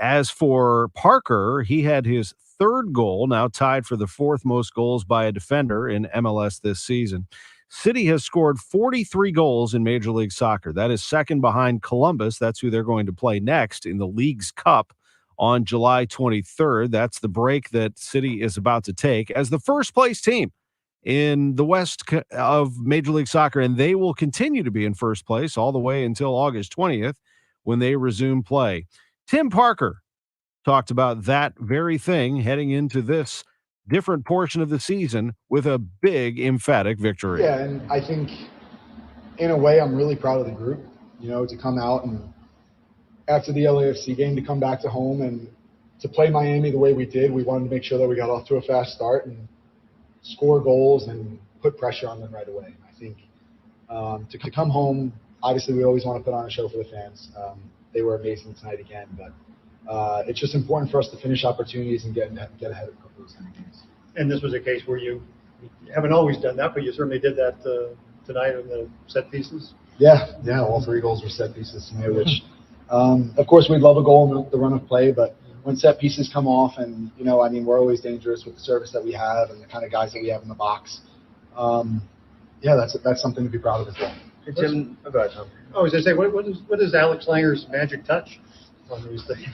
As for Parker, he had his 3rd goal, now tied for the 4th most goals by a defender in MLS this season. City has scored 43 goals in Major League Soccer. That is second behind Columbus. That's who they're going to play next in the League's Cup on July 23rd. That's the break that City is about to take as the first place team in the West of Major League Soccer, and they will continue to be in first place all the way until August 20th when they resume play. Tim Parker talked about that very thing heading into this different portion of the season with a big, emphatic victory. Yeah, and I think in a way I'm really proud of the group, to come out and after the LAFC game to come back to home and to play Miami the way we did. We wanted to make sure that we got off to a fast start and score goals and put pressure on them right away. I think to come home, obviously we always want to put on a show for the fans. They were amazing tonight again, but it's just important for us to finish opportunities and get ahead of a couple of those kind of games. And this was a case where you haven't always done that, but you certainly did that tonight in the set pieces. Yeah, all 3 goals were set pieces tonight, which of course we'd love a goal in the run of play, but when set pieces come off and, we're always dangerous with the service that we have and the kind of guys that we have in the box. That's something to be proud of as well. Hey, Tim, go ahead, Tom. I was going to say, what is Alex Langer's magic touch on these things?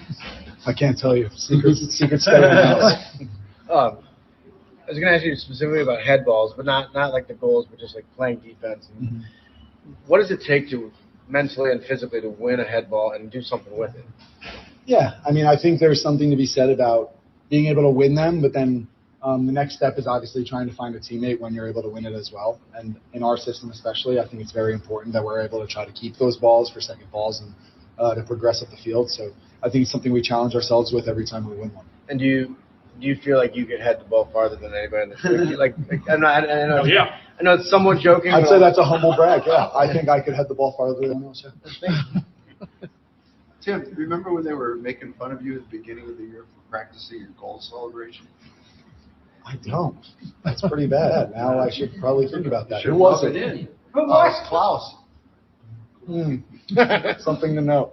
I can't tell you. Secret stay in the house. I was going to ask you specifically about head balls, but not like the goals, but just like playing defense. And what does it take to mentally and physically to win a head ball and do something with it? Yeah, I think there's something to be said about being able to win them, but then the next step is obviously trying to find a teammate when you're able to win it as well. And in our system especially, I think it's very important that we're able to try to keep those balls for second balls and to progress up the field. So I think it's something we challenge ourselves with every time we win one. And do you feel like you could head the ball farther than anybody in the field? I know it's somewhat joking. I'd say that's a humble brag. Yeah, I think I could head the ball farther than anyone else. Tim, remember when they were making fun of you at the beginning of the year for practicing your goal celebration? I don't. That's pretty bad. Now I should probably think about that. Who was it? Who was Klaus? Something to know.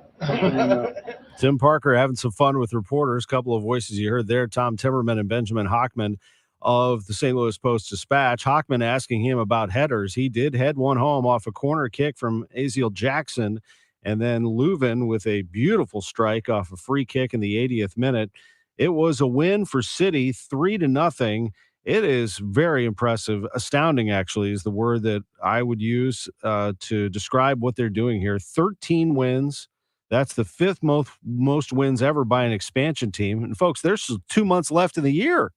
Tim Parker having some fun with reporters. Couple of voices you heard there, Tom Timmerman and Benjamin Hockman of the St. Louis Post-Dispatch. Hockman asking him about headers. He did head one home off a corner kick from Aziel Jackson, and then Leuven with a beautiful strike off a free kick in the 80th minute. It was a win for City, 3-0. It is very impressive. Astounding, actually, is the word that I would use to describe what they're doing here. 13 wins. That's the fifth most wins ever by an expansion team. And folks, there's 2 months left in the year.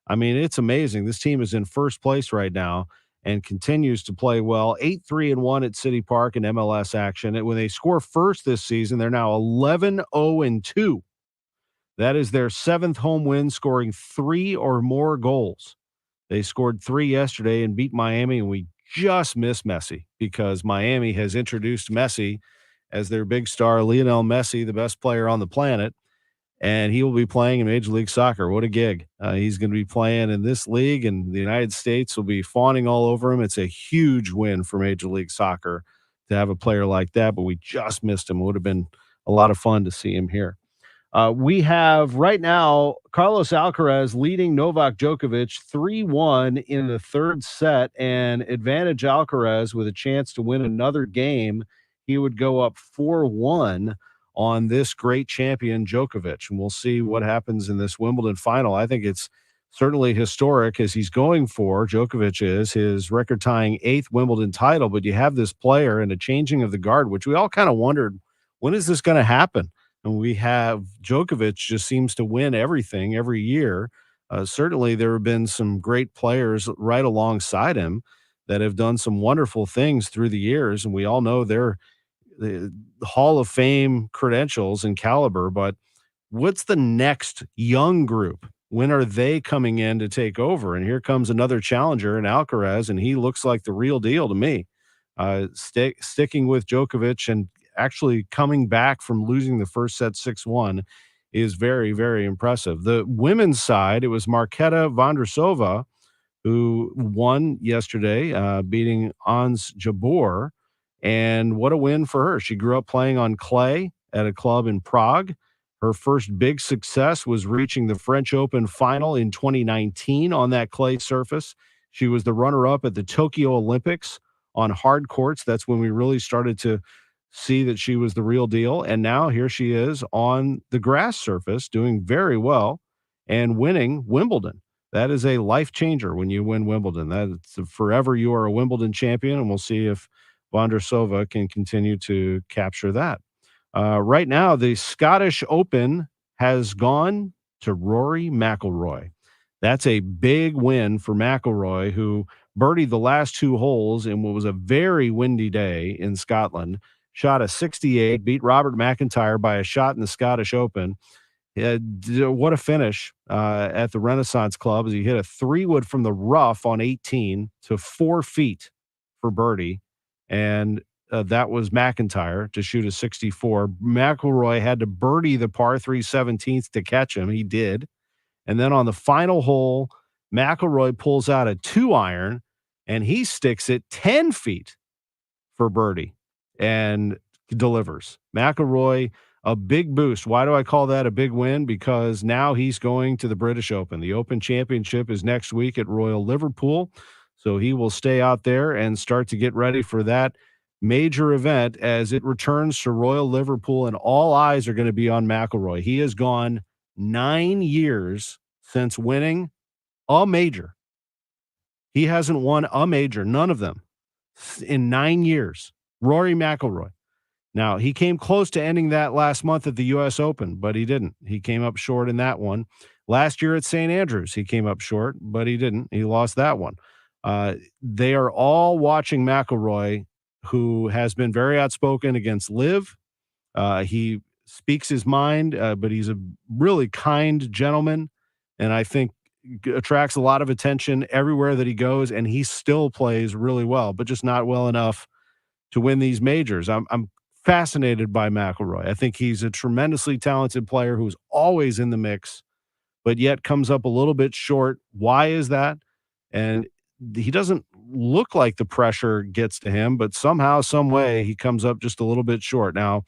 I mean, it's amazing. This team is in first place right now and continues to play well. 8-3-1 at City Park in MLS action. And when they score first this season, they're now 11-0-2. That is their seventh home win, scoring 3 or more goals. They scored 3 yesterday and beat Miami, and we just missed Messi because Miami has introduced Messi as their big star, Lionel Messi, the best player on the planet, and he will be playing in Major League Soccer. What a gig. He's going to be playing in this league, and the United States will be fawning all over him. It's a huge win for Major League Soccer to have a player like that, but we just missed him. It would have been a lot of fun to see him here. We have right now Carlos Alcaraz leading Novak Djokovic 3-1 in the third set, and advantage Alcaraz with a chance to win another game. He would go up 4-1 on this great champion Djokovic, and we'll see what happens in this Wimbledon final. I think it's certainly historic as he's going for, Djokovic is, his record-tying 8th Wimbledon title, but you have this player and a changing of the guard, which we all kind of wondered, when is this going to happen? And we have Djokovic just seems to win everything every year. Certainly there have been some great players right alongside him that have done some wonderful things through the years, and we all know they're the Hall of Fame credentials and caliber, but what's the next young group? When are they coming in to take over? And here comes another challenger in Alcaraz, and he looks like the real deal to me. Sticking with Djokovic and actually coming back from losing the first set 6-1 is very, very impressive. The women's side, it was Marketa Vondrousova who won yesterday, beating Ons Jabeur. And what a win for her. She grew up playing on clay at a club in Prague. Her first big success was reaching the French Open final in 2019 on that clay surface. She was the runner-up at the Tokyo Olympics on hard courts. That's when we really started to see that she was the real deal. And now here she is on the grass surface doing very well and winning Wimbledon. That is a life changer when you win Wimbledon. That's forever you are a Wimbledon champion, and we'll see if Vondrousova can continue to capture that. Right now, the Scottish Open has gone to Rory McIlroy. That's a big win for McIlroy, who birdied the last 2 holes in what was a very windy day in Scotland. Shot a 68, beat Robert McIntyre by a shot in the Scottish Open. What a finish at the Renaissance Club as he hit a 3-wood from the rough on 18 to 4 feet for birdie. And that was McIntyre to shoot a 64. McIlroy had to birdie the par 3 17th to catch him. He did. And then on the final hole, McIlroy pulls out a 2-iron, and he sticks it 10 feet for birdie and delivers. McIlroy, a big boost. Why do I call that a big win? Because now he's going to the British Open. The Open Championship is next week at Royal Liverpool. So he will stay out there and start to get ready for that major event as it returns to Royal Liverpool, and all eyes are going to be on McIlroy. He has gone 9 years since winning a major. He hasn't won a major, none of them, in 9 years. Rory McIlroy. Now, he came close to ending that last month at the U.S. Open, but he didn't. He came up short in that one. Last year at St. Andrews, he came up short, but he didn't. He lost that one. They are all watching McIlroy, who has been very outspoken against LIV. He speaks his mind, but he's a really kind gentleman, and I think attracts a lot of attention everywhere that he goes, and he still plays really well, but just not well enough to win these majors. I'm fascinated by McIlroy. I think he's a tremendously talented player who's always in the mix, but yet comes up a little bit short. Why is that? And he doesn't look like the pressure gets to him, but somehow, some way, he comes up just a little bit short. Now,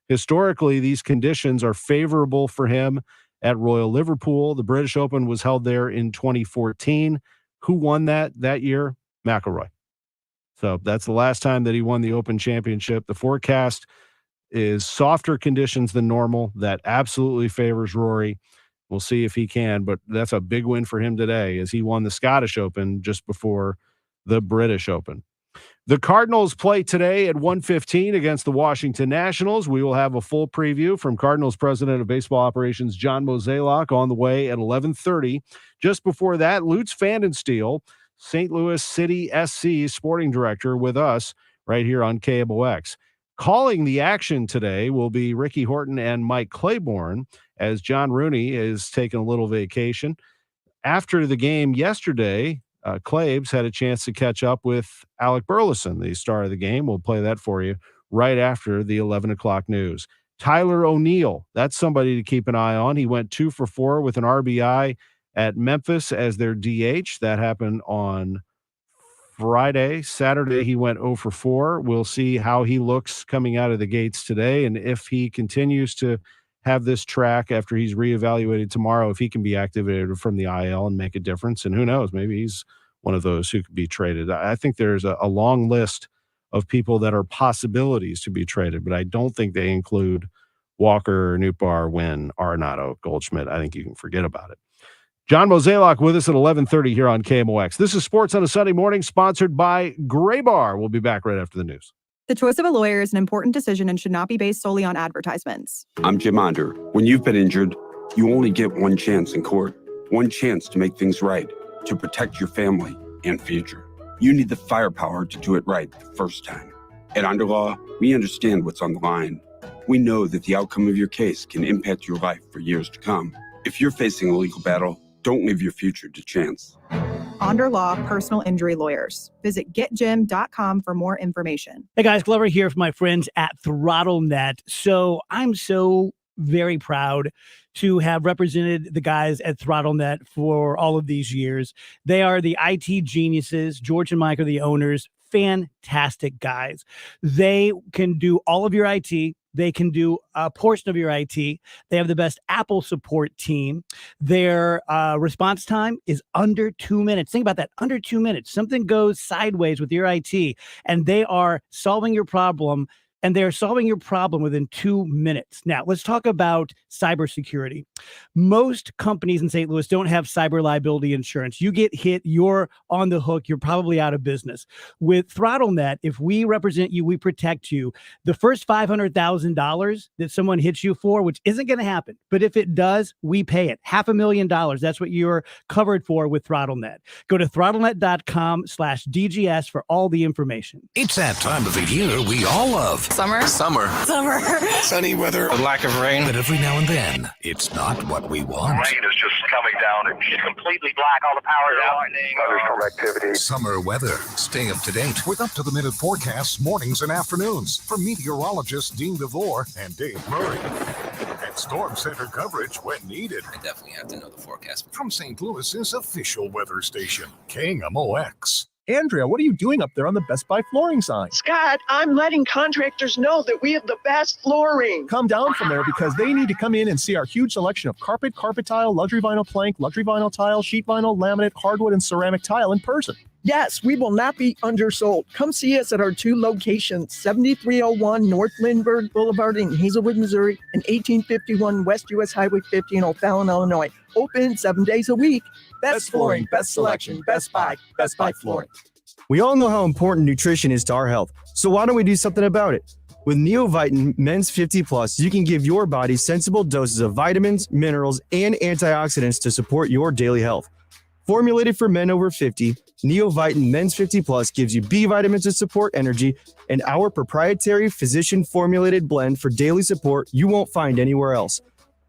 historically, these conditions are favorable for him at Royal Liverpool. The British Open was held there in 2014. Who won that year? McIlroy. So that's the last time that he won the Open Championship. The forecast is softer conditions than normal. That absolutely favors Rory. We'll see if he can, but that's a big win for him today as he won the Scottish Open just before the British Open. The Cardinals play today at 1:15 against the Washington Nationals. We will have a full preview from Cardinals President of Baseball Operations John Mozeliak on the way at 11:30. Just before that, Lutz Pfannelstiel, St. Louis City SC sporting director, with us right here on KMOX. Calling the action today will be Ricky Horton and Mike Claiborne, as John Rooney is taking a little vacation. After the game yesterday, Claibs had a chance to catch up with Alec Burleson, the star of the game. We'll play that for you right after the 11 o'clock news. Tyler O'Neill, that's somebody to keep an eye on. He went 2 for 4 with an RBI at Memphis as their DH. That happened on Friday. Saturday, he went 0 for 4. We'll see how he looks coming out of the gates today, and if he continues to have this track after he's reevaluated tomorrow, if he can be activated from the IL and make a difference. And who knows, maybe he's one of those who could be traded. I think there's a long list of people that are possibilities to be traded, but I don't think they include Walker, Nootbaar, Wynn, Arenado, Goldschmidt. I think you can forget about it. John Mozeliak with us at 11:30 here on KMOX. This is Sports on a Sunday Morning, sponsored by Gray Bar. We'll be back right after the news. The choice of a lawyer is an important decision and should not be based solely on advertisements. I'm Jim Onder. When you've been injured, you only get one chance in court, one chance to make things right, to protect your family and future. You need the firepower to do it right the first time. At Underlaw, we understand what's on the line. We know that the outcome of your case can impact your life for years to come. If you're facing a legal battle, don't leave your future to chance. Underlaw Personal Injury Lawyers. Visit getjim.com for more information. Hey guys, Glover here from my friends at ThrottleNet. So I'm so very proud to have represented the guys at ThrottleNet for all of these years. They are the IT geniuses. George and Mike are the owners. Fantastic guys. They can do all of your IT. They can do a portion of your IT. They have the best Apple support team. Their response time is under 2 minutes. Think about that, under 2 minutes. Something goes sideways with your IT, and they are solving your problem. And they're solving your problem within 2 minutes. Now, let's talk about cybersecurity. Most companies in St. Louis don't have cyber liability insurance. You get hit, you're on the hook, you're probably out of business. With ThrottleNet, if we represent you, we protect you. The first $500,000 that someone hits you for, which isn't going to happen, but if it does, we pay it. $500,000. That's what you're covered for with ThrottleNet. Go to throttlenet.com/DGS for all the information. It's that time of the year we all love. Summer. Sunny weather. A lack of rain. But every now and then, it's not what we want. Rain is just coming down and it's completely black. All the power's out. Lightning. Thunderstorm activity. Summer weather. Stay up to date with up-to-the-minute forecasts mornings and afternoons from meteorologists Dean DeVore and Dave Murray. And Storm Center coverage when needed. I definitely have to know the forecast. From St. Louis's official weather station, KMOX. Andrea, what are you doing up there on the Best Buy flooring sign? Scott, I'm letting contractors know that we have the best flooring. Come down from there because they need to come in and see our huge selection of carpet, carpet tile, luxury vinyl plank, luxury vinyl tile, sheet vinyl, laminate, hardwood, and ceramic tile in person. Yes, we will not be undersold. Come see us at our 2 locations, 7301 North Lindbergh Boulevard in Hazelwood, Missouri, and 1851 West US Highway 50 in O'Fallon, Illinois. Open 7 days a week. Best flooring, best selection, Best Buy Flooring. We all know how important nutrition is to our health, so why don't we do something about it? With Neovitin Men's 50 Plus, you can give your body sensible doses of vitamins, minerals, and antioxidants to support your daily health. Formulated for men over 50, Neovitin Men's 50 Plus gives you B vitamins to support energy and our proprietary physician-formulated blend for daily support you won't find anywhere else.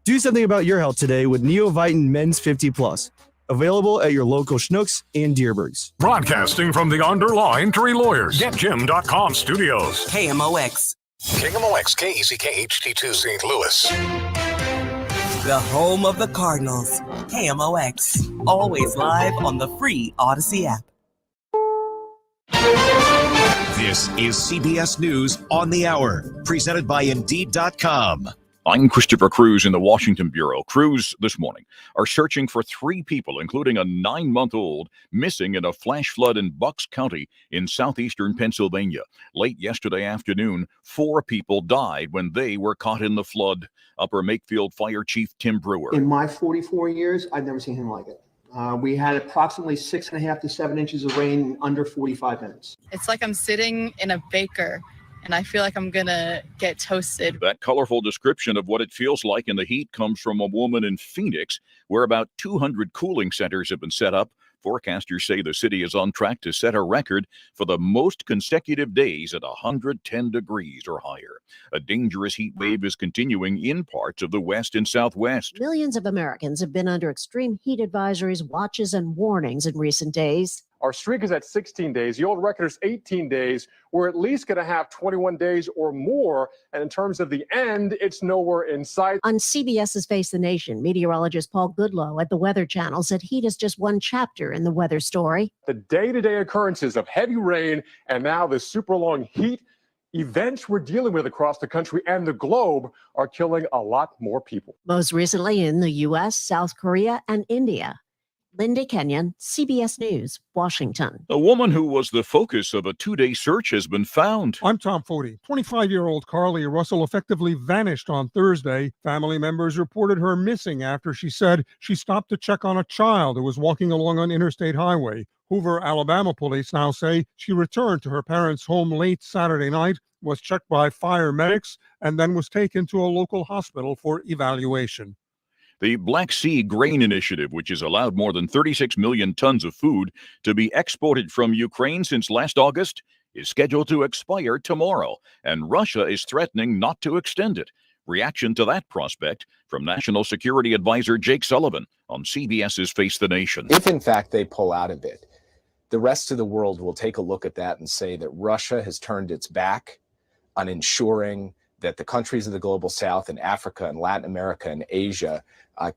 Do something about your health today with Neovitin Men's 50 Plus. Available at your local Schnucks and Deerbergs. Broadcasting from the Underlaw Injury Lawyers, GetJim.com studios. KMOX. KMOX KECK HD2 St. Louis. The home of the Cardinals. KMOX. Always live on the free Odyssey app. This is CBS News on the Hour, presented by Indeed.com. I'm Christopher Cruz in the Washington Bureau. Crews this morning are searching for 3 people, including a 9-month-old, missing in a flash flood in Bucks County in southeastern Pennsylvania. Late yesterday afternoon, 4 people died when they were caught in the flood. Upper Makefield Fire Chief Tim Brewer. In my 44 years, I've never seen anything like it. We had approximately 6.5 to 7 inches of rain in under 45 minutes. It's like I'm sitting in a baker and I feel like I'm gonna get toasted. That colorful description of what it feels like in the heat comes from a woman in Phoenix, where about 200 cooling centers have been set up. Forecasters say the city is on track to set a record for the most consecutive days at 110 degrees or higher. A dangerous heat wave is continuing in parts of the West and Southwest. Millions of Americans have been under extreme heat advisories, watches, and warnings in recent days. Our streak is at 16 days. The old record is 18 days. We're at least going to have 21 days or more. And in terms of the end, it's nowhere in sight. On CBS's Face the Nation, meteorologist Paul Goodloe at the Weather Channel said heat is just one chapter in the weather story. The day-to-day occurrences of heavy rain and now the super long heat events we're dealing with across the country and the globe are killing a lot more people. Most recently in the U.S., South Korea, and India. Linda Kenyon, CBS News, Washington. A woman who was the focus of a 2-day search has been found. I'm Tom Foti. 25-year-old Carly Russell effectively vanished on Thursday. Family members reported her missing after she said she stopped to check on a child who was walking along an interstate highway. Hoover, Alabama police now say she returned to her parents' home late Saturday night, was checked by fire medics, and then was taken to a local hospital for evaluation. The Black Sea Grain Initiative, which has allowed more than 36 million tons of food to be exported from Ukraine since last August, is scheduled to expire tomorrow, and Russia is threatening not to extend it. Reaction to that prospect from National Security Advisor Jake Sullivan on CBS's Face the Nation. If, in fact, they pull out of it, the rest of the world will take a look at that and say that Russia has turned its back on ensuring that the countries of the global south and Africa and Latin America and Asia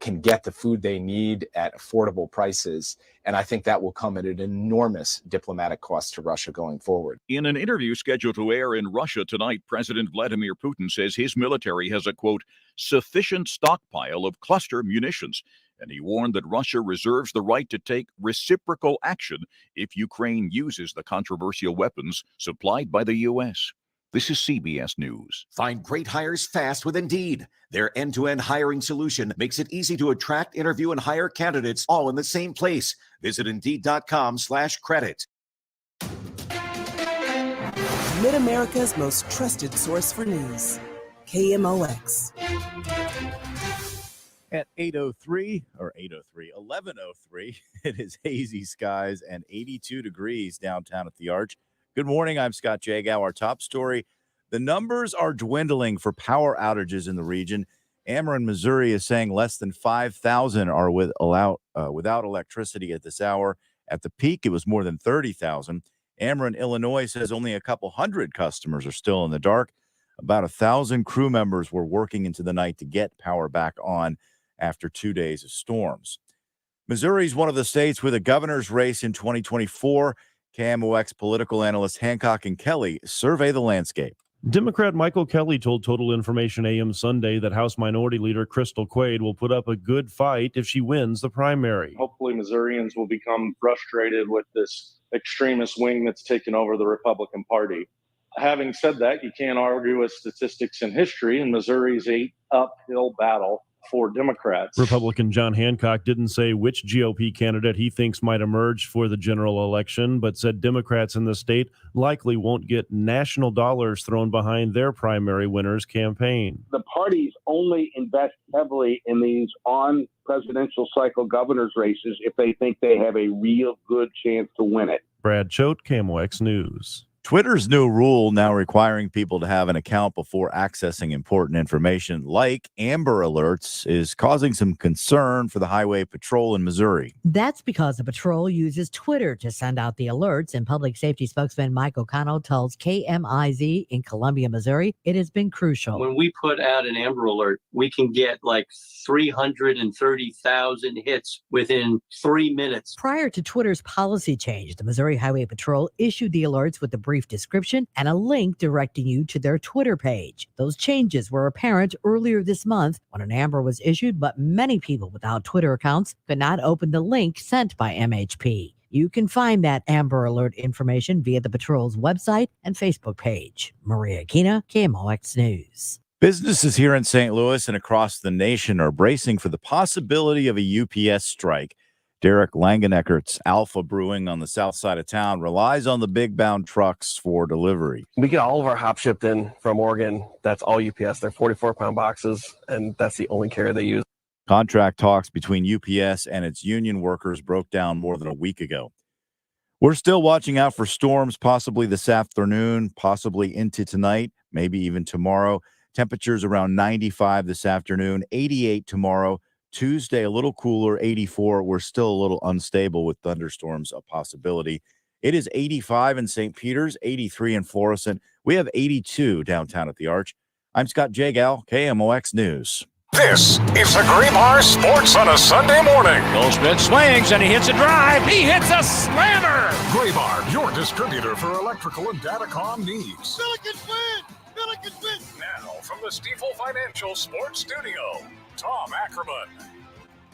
can get the food they need at affordable prices. And I think that will come at an enormous diplomatic cost to Russia going forward. In an interview scheduled to air in Russia tonight, President Vladimir Putin says his military has a, quote, sufficient stockpile of cluster munitions. And he warned that Russia reserves the right to take reciprocal action if Ukraine uses the controversial weapons supplied by the U.S. This is CBS News. Find great hires fast with Indeed. Their end-to-end hiring solution makes it easy to attract, interview, and hire candidates all in the same place. Visit Indeed.com/credit. Mid-America's most trusted source for news. KMOX. At 11:03, it is hazy skies and 82 degrees downtown at the Arch. Good morning. I'm Scott Jagow. Our top story, the numbers are dwindling for power outages in the region. Ackerman, Missouri is saying less than 5,000 are without electricity at this hour. At the peak, it was more than 30,000. Ackerman, Illinois says only a couple hundred customers are still in the dark. About 1,000 crew members were working into the night to get power back on after 2 days of storms. Missouri is one of the states with a governor's race in 2024. KMOX political analyst Hancock and Kelly survey the landscape. Democrat Michael Kelly told Total Information AM Sunday that House Minority Leader Crystal Quaid will put up a good fight if she wins the primary. Hopefully Missourians will become frustrated with this extremist wing that's taken over the Republican Party. Having said that, you can't argue with statistics and history, and Missouri's an uphill battle for Democrats. Republican John Hancock didn't say which GOP candidate he thinks might emerge for the general election, but said Democrats in the state likely won't get national dollars thrown behind their primary winner's campaign. The parties only invest heavily in these on presidential cycle governor's races if they think they have a real good chance to win it. Brad Choate, KMOX News. Twitter's new rule now requiring people to have an account before accessing important information like Amber Alerts is causing some concern for the Highway Patrol in Missouri. That's because the patrol uses Twitter to send out the alerts, and public safety spokesman Mike O'Connell tells KMIZ in Columbia, Missouri, it has been crucial. When we put out an Amber Alert, we can get like 330,000 hits within 3 minutes. Prior to Twitter's policy change, the Missouri Highway Patrol issued the alerts with the brief brief description and a link directing you to their Twitter page. Those changes were apparent earlier this month when an amber was issued, but many people without Twitter accounts could not open the link sent by MHP. You can find that Amber Alert information via the patrol's website and Facebook page. Maria Kina, KMOX News. Businesses here in St. Louis and across the nation are bracing for the possibility of a UPS strike. Derek Langeneckert's Alpha Brewing on the south side of town relies on the big bound trucks for delivery. We get all of our hops shipped in from Oregon. That's all UPS. They're 44-pound boxes, and that's the only carrier they use. Contract talks between UPS and its union workers broke down more than a week ago. We're still watching out for storms, possibly this afternoon, possibly into tonight, maybe even tomorrow. Temperatures around 95 this afternoon, 88 tomorrow. Tuesday, a little cooler, 84. We're still a little unstable with thunderstorms a possibility. It is 85 in St. Peters, 83 in Florissant. We have 82 downtown at the Arch. I'm Scott Jagal, KMOX News. This is the Graybar Sports on a Sunday morning. Goldschmidt swings and he hits a drive. He hits a slammer. Graybar, your distributor for electrical and datacom needs. Billikens win! Billikens win! Now, from the Stifel Financial Sports Studio, Tom Ackerman.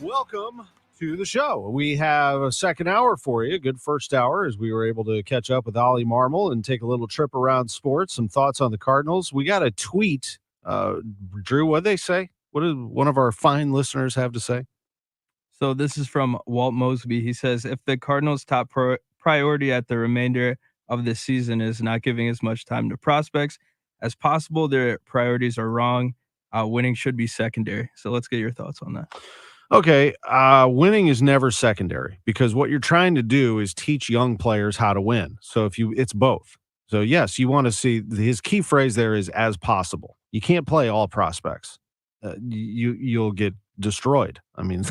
Welcome to the show. We have a second hour for you. Good first hour as we were able to catch up with Ollie Marmol and take a little trip around sports, some thoughts on the Cardinals. We got a tweet. Drew, what'd they say? What did one of our fine listeners have to say? So this is from Walt Mosby. He says, if the Cardinals' top priority at the remainder of the season is not giving as much time to prospects as possible, their priorities are wrong. Winning should be secondary. So let's get your thoughts on that. Okay, winning is never secondary because what you're trying to do is teach young players how to win. So it's both. So yes, you want to see his key phrase there is as possible. You can't play all prospects. You'll get destroyed. I mean,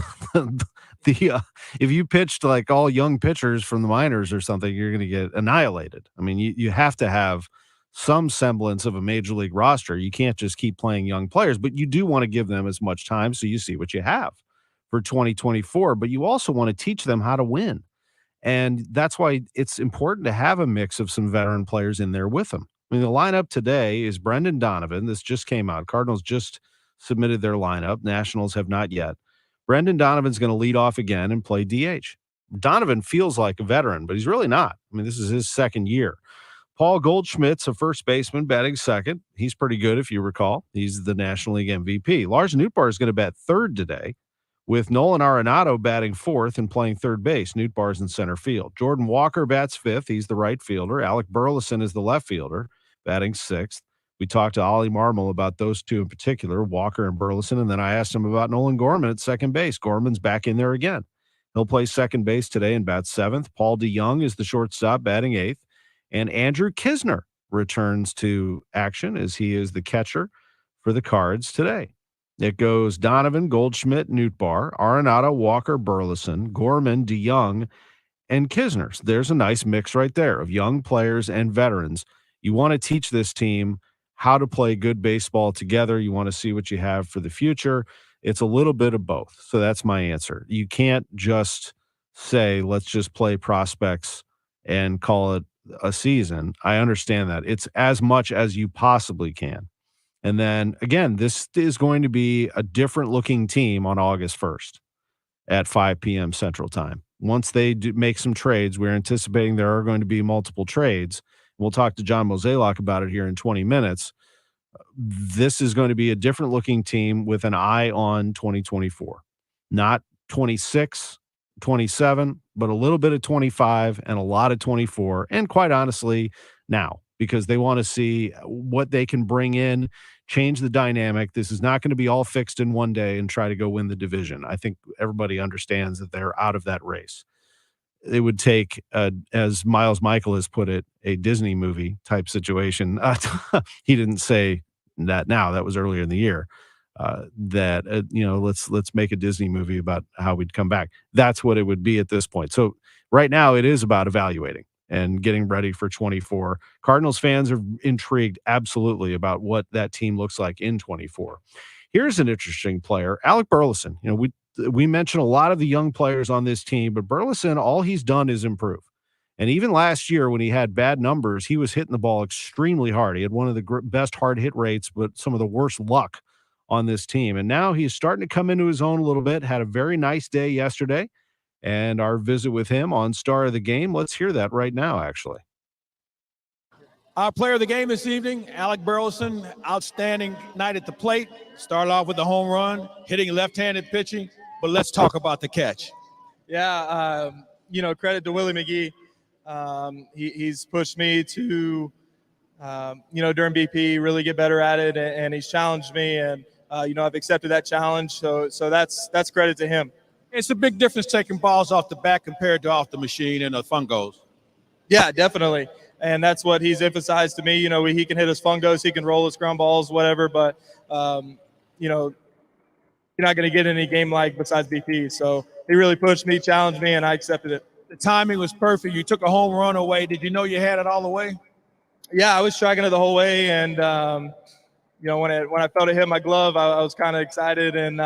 if you pitched like all young pitchers from the minors or something, you're going to get annihilated. I mean, you have to have some semblance of a major league roster. You can't just keep playing young players, but you do want to give them as much time so you see what you have for 2024. But you also want to teach them how to win, and that's why it's important to have a mix of some veteran players in there with them. I mean, the lineup today is Brendan Donovan. This just came out. Cardinals just submitted their lineup. Nationals have not yet. Brendan Donovan's going to lead off again and play DH. Donovan feels like a veteran, but he's really not. I mean, this is his second year. Paul Goldschmidt's a first baseman batting second. He's pretty good, if you recall. He's the National League MVP. Lars Nootbaar is going to bat third today, with Nolan Arenado batting fourth and playing third base. Nootbaar's in center field. Jordan Walker bats fifth. He's the right fielder. Alec Burleson is the left fielder, batting sixth. We talked to Ollie Marmol about those two in particular, Walker and Burleson, and then I asked him about Nolan Gorman at second base. Gorman's back in there again. He'll play second base today and bat seventh. Paul DeYoung is the shortstop, batting eighth. And Andrew Kisner returns to action as he is the catcher for the Cards today. It goes Donovan, Goldschmidt, Nootbaar, Arenado, Walker, Burleson, Gorman, DeYoung, and Kisner. So there's a nice mix right there of young players and veterans. You want to teach this team how to play good baseball together. You want to see what you have for the future. It's a little bit of both. So that's my answer. You can't just say, let's just play prospects and call it a season. I understand that. It's as much as you possibly can. And then, again, this is going to be a different looking team on August 1st at 5 p.m. Central Time. Once they make some trades, we're anticipating there are going to be multiple trades. We'll talk to John Mozeliak about it here in 20 minutes. This is going to be a different looking team with an eye on 2024. Not 26, 27, but a little bit of 25 and a lot of 24. And quite honestly, now, because they want to see what they can bring in, change the dynamic. This is not going to be all fixed in one day and try to go win the division. I think everybody understands that they're out of that race. It would take, as Miles Michael has put it, a Disney movie type situation. He didn't say that now. That was earlier in the year. Let's make a Disney movie about how we'd come back. That's what it would be at this point. So right now it is about evaluating and getting ready for 24. Cardinals fans are intrigued absolutely about what that team looks like in 24. Here's an interesting player, Alec Burleson. We mentioned a lot of the young players on this team, but Burleson, all he's done is improve. And even last year when he had bad numbers, he was hitting the ball extremely hard. He had one of the best hard hit rates, but some of the worst luck on this team. And now he's starting to come into his own a little bit. Had a very nice day yesterday. And our visit with him on Star of the Game, let's hear that right now, actually. Our player of the game this evening, Alec Burleson, outstanding night at the plate. Started off with a home run, hitting left-handed pitching. But let's talk about the catch. Yeah, credit to Willie McGee. He's pushed me to, during BP, really get better at it, and he's challenged me, and I've accepted that challenge. So that's credit to him. It's a big difference taking balls off the bat compared to off the machine and the fungos. Yeah, definitely. And that's what he's emphasized to me. He can hit his fungos, he can roll his ground balls, whatever. But, you're not going to get any game like besides BP. So he really pushed me, challenged me, and I accepted it. The timing was perfect. You took a home run away. Did you know you had it all the way? Yeah, I was striking it the whole way. And, when I felt it hit my glove, I was kind of excited and,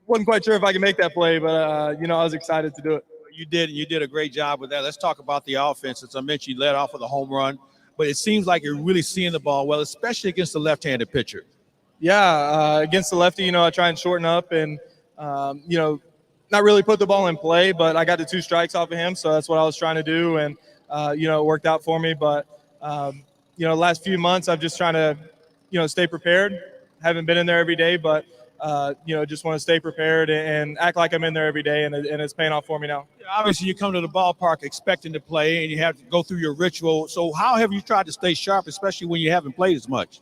wasn't quite sure if I could make that play, but, I was excited to do it. You did a great job with that. Let's talk about the offense. As I mentioned, you led off with a home run, but it seems like you're really seeing the ball well, especially against the left-handed pitcher. Yeah, against the lefty, I try and shorten up and, not really put the ball in play, but I got the 2 strikes off of him, so that's what I was trying to do, and, it worked out for me. But, last few months, I've just trying to, stay prepared. Haven't been in there every day, but, just want to stay prepared and act like I'm in there every day, and it's paying off for me now. Obviously, you come to the ballpark expecting to play, and you have to go through your ritual. So how have you tried to stay sharp, especially when you haven't played as much?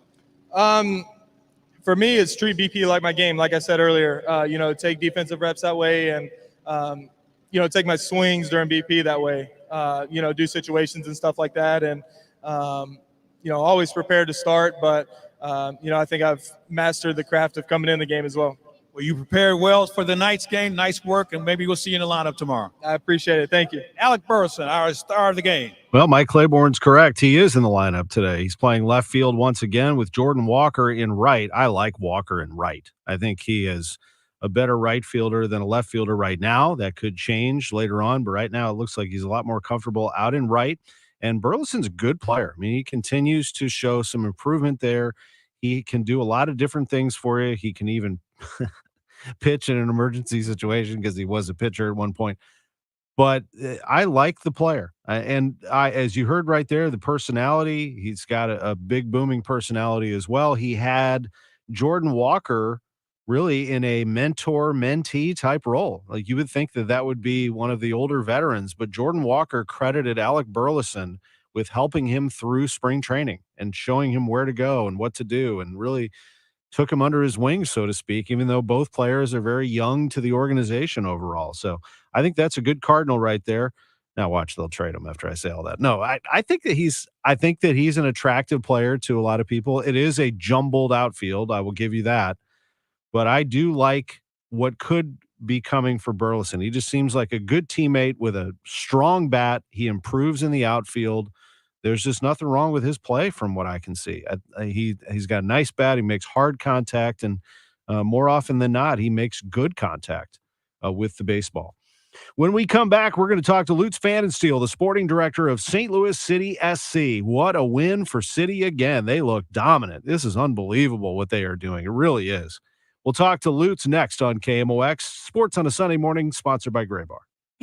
For me, it's treat BP like my game. Like I said earlier, take defensive reps that way, and take my swings during BP that way. Do situations and stuff like that, and always prepared to start. But I think I've mastered the craft of coming in the game as well. Well, you prepared well for the night's game. Nice work, and maybe we'll see you in the lineup tomorrow. I appreciate it. Thank you. Alec Burleson, our star of the game. Well, Mike Claiborne's correct. He is in the lineup today. He's playing left field once again with Jordan Walker in right. I like Walker in right. I think he is a better right fielder than a left fielder right now. That could change later on, but right now it looks like he's a lot more comfortable out in right. And Burleson's a good player. I mean, he continues to show some improvement there. He can do a lot of different things for you. He can even pitch in an emergency situation because he was a pitcher at one point. But I like the player. As you heard right there, the personality, he's got a big booming personality as well. He had Jordan Walker really in a mentor-mentee type role. Like you would think that would be one of the older veterans, but Jordan Walker credited Alec Burleson with helping him through spring training and showing him where to go and what to do, and really took him under his wing, so to speak, even though both players are very young to the organization overall. So I think that's a good Cardinal right there. Now watch, they'll trade him after I say all that. No, I think that he's an attractive player to a lot of people. It is a jumbled outfield. I will give you that. But I do like what could be coming for Burleson. He just seems like a good teammate with a strong bat. He improves in the outfield. There's just nothing wrong with his play from what I can see. He's got a nice bat. He makes hard contact, and more often than not, he makes good contact with the baseball. When we come back, we're going to talk to Lutz Pfannelstiel, the sporting director of St. Louis City SC. What a win for City again. They look dominant. This is unbelievable what they are doing. It really is. We'll talk to Lutz next on KMOX. Sports on a Sunday morning, sponsored by Gray Bar.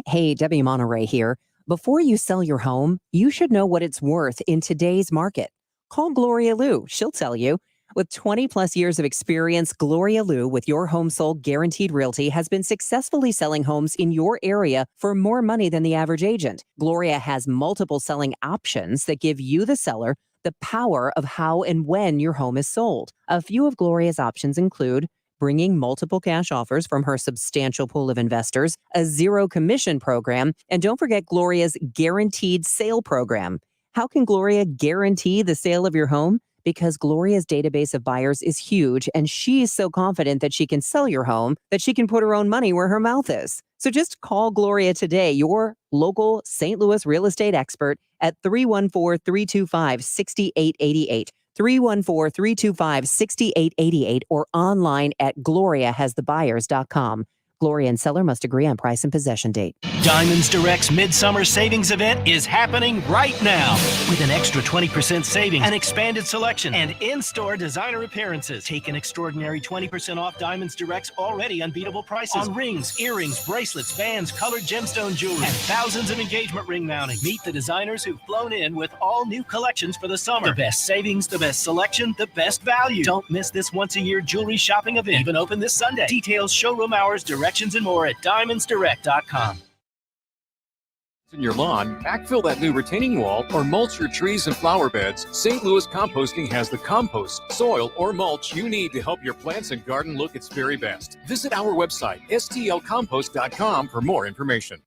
Hey, Debbie Monterey here. Before you sell your home, you should know what it's worth in today's market. Call Gloria Liu. She'll tell you. With 20 plus years of experience, Gloria Liu with Your Home Sold Guaranteed Realty has been successfully selling homes in your area for more money than the average agent. Gloria has multiple selling options that give you, the seller, the power of how and when your home is sold. A few of Gloria's options include bringing multiple cash offers from her substantial pool of investors, a zero commission program, and don't forget Gloria's guaranteed sale program. How can Gloria guarantee the sale of your home? Because Gloria's database of buyers is huge, and she's so confident that she can sell your home that she can put her own money where her mouth is. So just call Gloria today, your local St. Louis real estate expert, at 314-325-6888. 314-325-6888 or online at gloriahasthebuyers.com. Gloria and seller must agree on price and possession date. Diamonds Direct's Midsummer Savings Event is happening right now with an extra 20% savings, an expanded selection, and in-store designer appearances. Take an extraordinary 20% off Diamonds Direct's already unbeatable prices on rings, earrings, bracelets, bands, colored gemstone jewelry, and thousands of engagement ring mounting. Meet the designers who've flown in with all new collections for the summer. The best savings, the best selection, the best value. Don't miss this once-a-year jewelry shopping event. Even open this Sunday. Details, showroom hours, directions, and more at diamondsdirect.com. In your lawn, backfill that new retaining wall, or mulch your trees and flower beds, St. Louis Composting has the compost, soil, or mulch you need to help your plants and garden look its very best. Visit our website, stlcompost.com, for more information.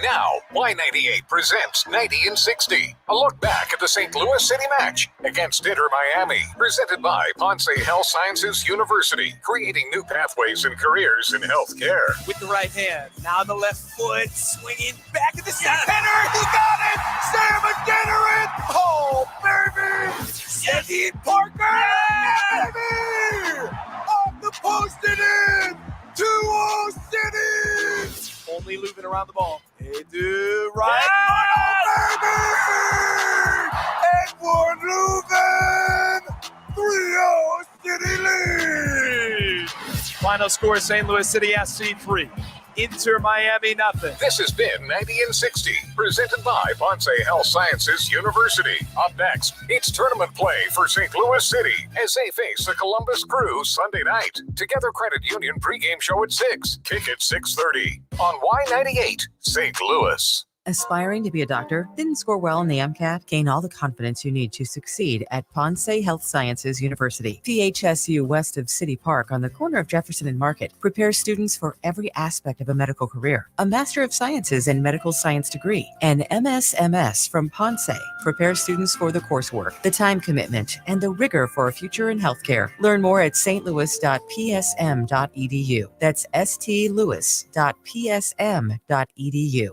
Now, Y98 presents 90 and 60. A look back at the St. Louis City match against Inter Miami. Presented by Ponce Health Sciences University, creating new pathways and careers in healthcare. With the right hand, now the left foot, swinging back at the center. He got it! Sam again! Oh, baby! Eddie Parker! Baby! Off the post and in! 2-0 City! Only Leuven around the ball. They do right. Yeah! Edward Leuven! 3-0 City lead! Final score, St. Louis City SC 3. Inter Miami nothing. This has been 90 and 60, presented by Ponce Health Sciences University. Up next, it's tournament play for St. Louis City as they face the Columbus Crew Sunday night. Together Credit Union pregame show at 6, kick at 6:30 on Y98 St. Louis. Aspiring to be a doctor? Didn't score well in the MCAT? Gain all the confidence you need to succeed at Ponce Health Sciences University. PHSU west of City Park on the corner of Jefferson and Market prepares students for every aspect of a medical career. A Master of Sciences in Medical Science degree. An MSMS from Ponce prepares students for the coursework, the time commitment, and the rigor for a future in healthcare. Learn more at stlouis.psm.edu. That's stlouis.psm.edu.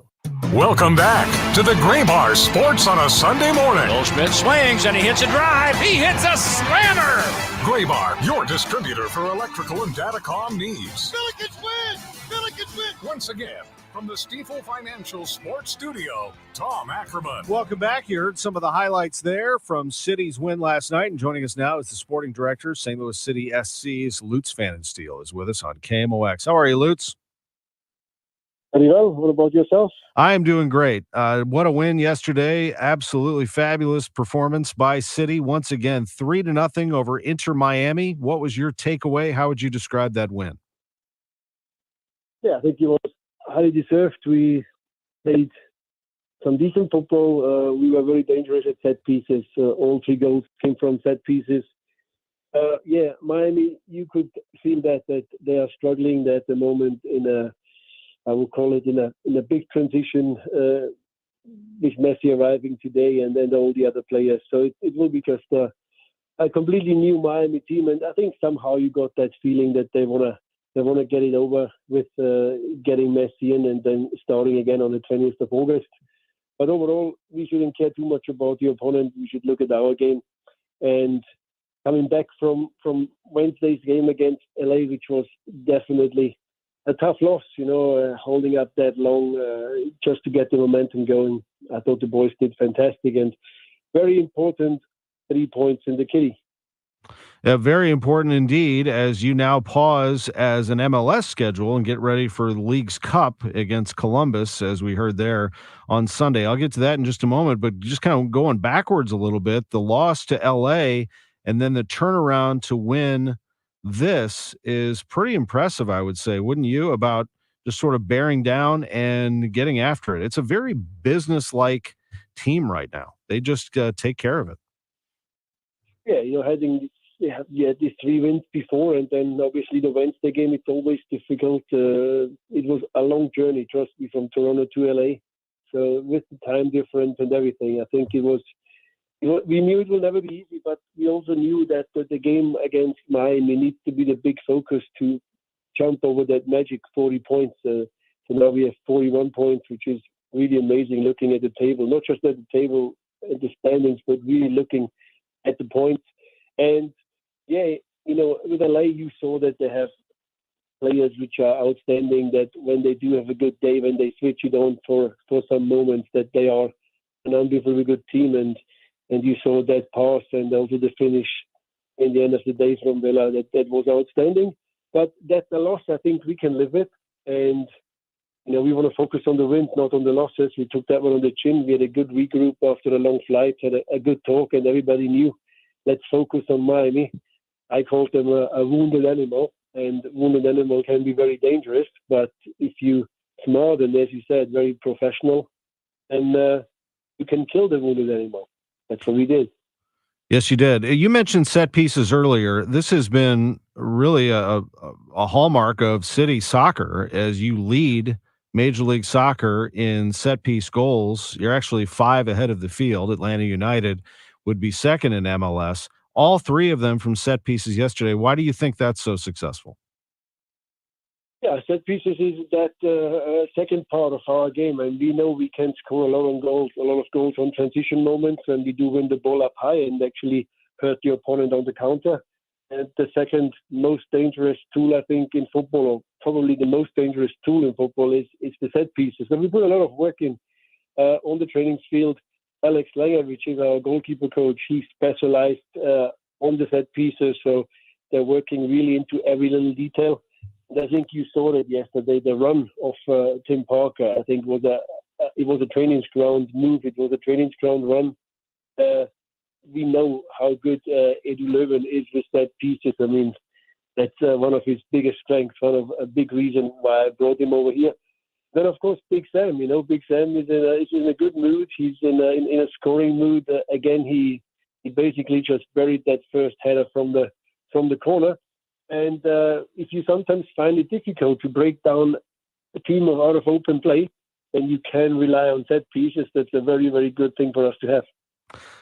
Welcome back to the Gray Bar Sports on a Sunday morning. Goldschmidt swings and he hits a drive. He hits a slammer. Gray Bar, your distributor for electrical and datacom needs. Billikens win! Billikens win! Once again, from the Stifel Financial Sports Studio, Tom Ackerman. Welcome back. You heard some of the highlights there from City's win last night. And joining us now is the sporting director, St. Louis City SC's Lutz Pfannelstiel is with us on KMOX. How are you, Lutz? Pretty well. What about yourself? I am doing great. What a win yesterday. Absolutely fabulous performance by City. Once again, 3-0 over Inter Miami. What was your takeaway? How would you describe that win? Yeah, I think it was highly deserved. We played some decent football. We were very dangerous at set pieces. All 3 goals came from set pieces. Miami, you could feel that they are struggling at the moment I would call it in a big transition with Messi arriving today and then all the other players. So it will be just a completely new Miami team. And I think somehow you got that feeling that they wanna get it over with getting Messi in and then starting again on the 20th of August. But overall, we shouldn't care too much about the opponent. We should look at our game. And coming back from Wednesday's game against LA, which was definitely a tough loss, holding up that long just to get the momentum going. I thought the boys did fantastic and very important 3 points in the kitty. Yeah, very important indeed, as you now pause as an MLS schedule and get ready for the League's Cup against Columbus, as we heard there on Sunday. I'll get to that in just a moment, but just kind of going backwards a little bit, the loss to LA and then the turnaround to win this is pretty impressive, I would say, wouldn't you, about just sort of bearing down and getting after it. It's a very business-like team right now. They just take care of it. Yeah, you had these 3 wins before, and then obviously the Wednesday game, it's always difficult. It was a long journey, trust me, from Toronto to LA. So with the time difference and everything, I think it was, we knew it will never be easy, but we also knew that the game against Miami needs to be the big focus to jump over that magic 40 points. So now we have 41 points, which is really amazing looking at the table, not just at the table, at the standings, but really looking at the points. And with LA, you saw that they have players which are outstanding, that when they do have a good day, when they switch it on for some moments, that they are an unbelievably good team. And you saw that pass and also the finish in the end of the day from Villa, that was outstanding. But that's a loss I think we can live with. And, we want to focus on the wins, not on the losses. We took that one on the chin. We had a good regroup after a long flight, had a good talk, and everybody knew, let's focus on Miami. I called them a wounded animal, and wounded animal can be very dangerous. But if you smart and, as you said, very professional, and you can kill the wounded animal. That's what we did. Yes, you did. You mentioned set pieces earlier. This has been really a hallmark of City soccer as you lead Major League Soccer in set piece goals. You're actually 5 ahead of the field. Atlanta United would be second in MLS. All 3 of them from set pieces yesterday. Why do you think that's so successful? Yeah, set pieces is that second part of our game, and we know we can score a lot of goals on transition moments, and we do win the ball up high and actually hurt the opponent on the counter. And the second most dangerous tool, I think, in football, or probably the most dangerous tool in football, is the set pieces. And we put a lot of work in on the training field. Alex Langer, which is our goalkeeper coach, he specialized on the set pieces, so they're working really into every little detail. And I think you saw that yesterday. The run of Tim Parker, I think, was a training ground move. It was a training ground run. We know how good Edu Löwen is with set pieces. I mean, that's one of his biggest strengths, a big reason why I brought him over here. Then, of course, Big Sam. Big Sam is in a good mood. He's in a scoring mood. Again, he basically just buried that first header from the corner. And if you sometimes find it difficult to break down a team out of open play, then you can rely on set pieces. That's a very, very good thing for us to have.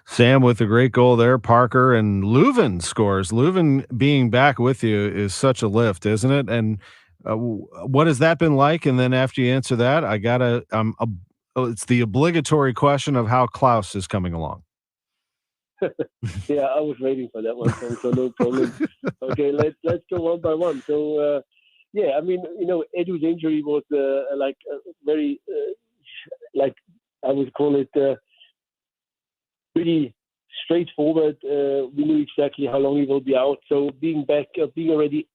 Sam with a great goal there, Parker, and Löwen scores. Löwen being back with you is such a lift, isn't it? And what has that been like? And then after you answer that, I gotta it's the obligatory question of how Klaus is coming along. Yeah, I was waiting for that one, so no problem. Okay, let's go one by one. So I mean, Edu's injury was very I would call it pretty straightforward. We knew exactly how long he will be out. So being back, being already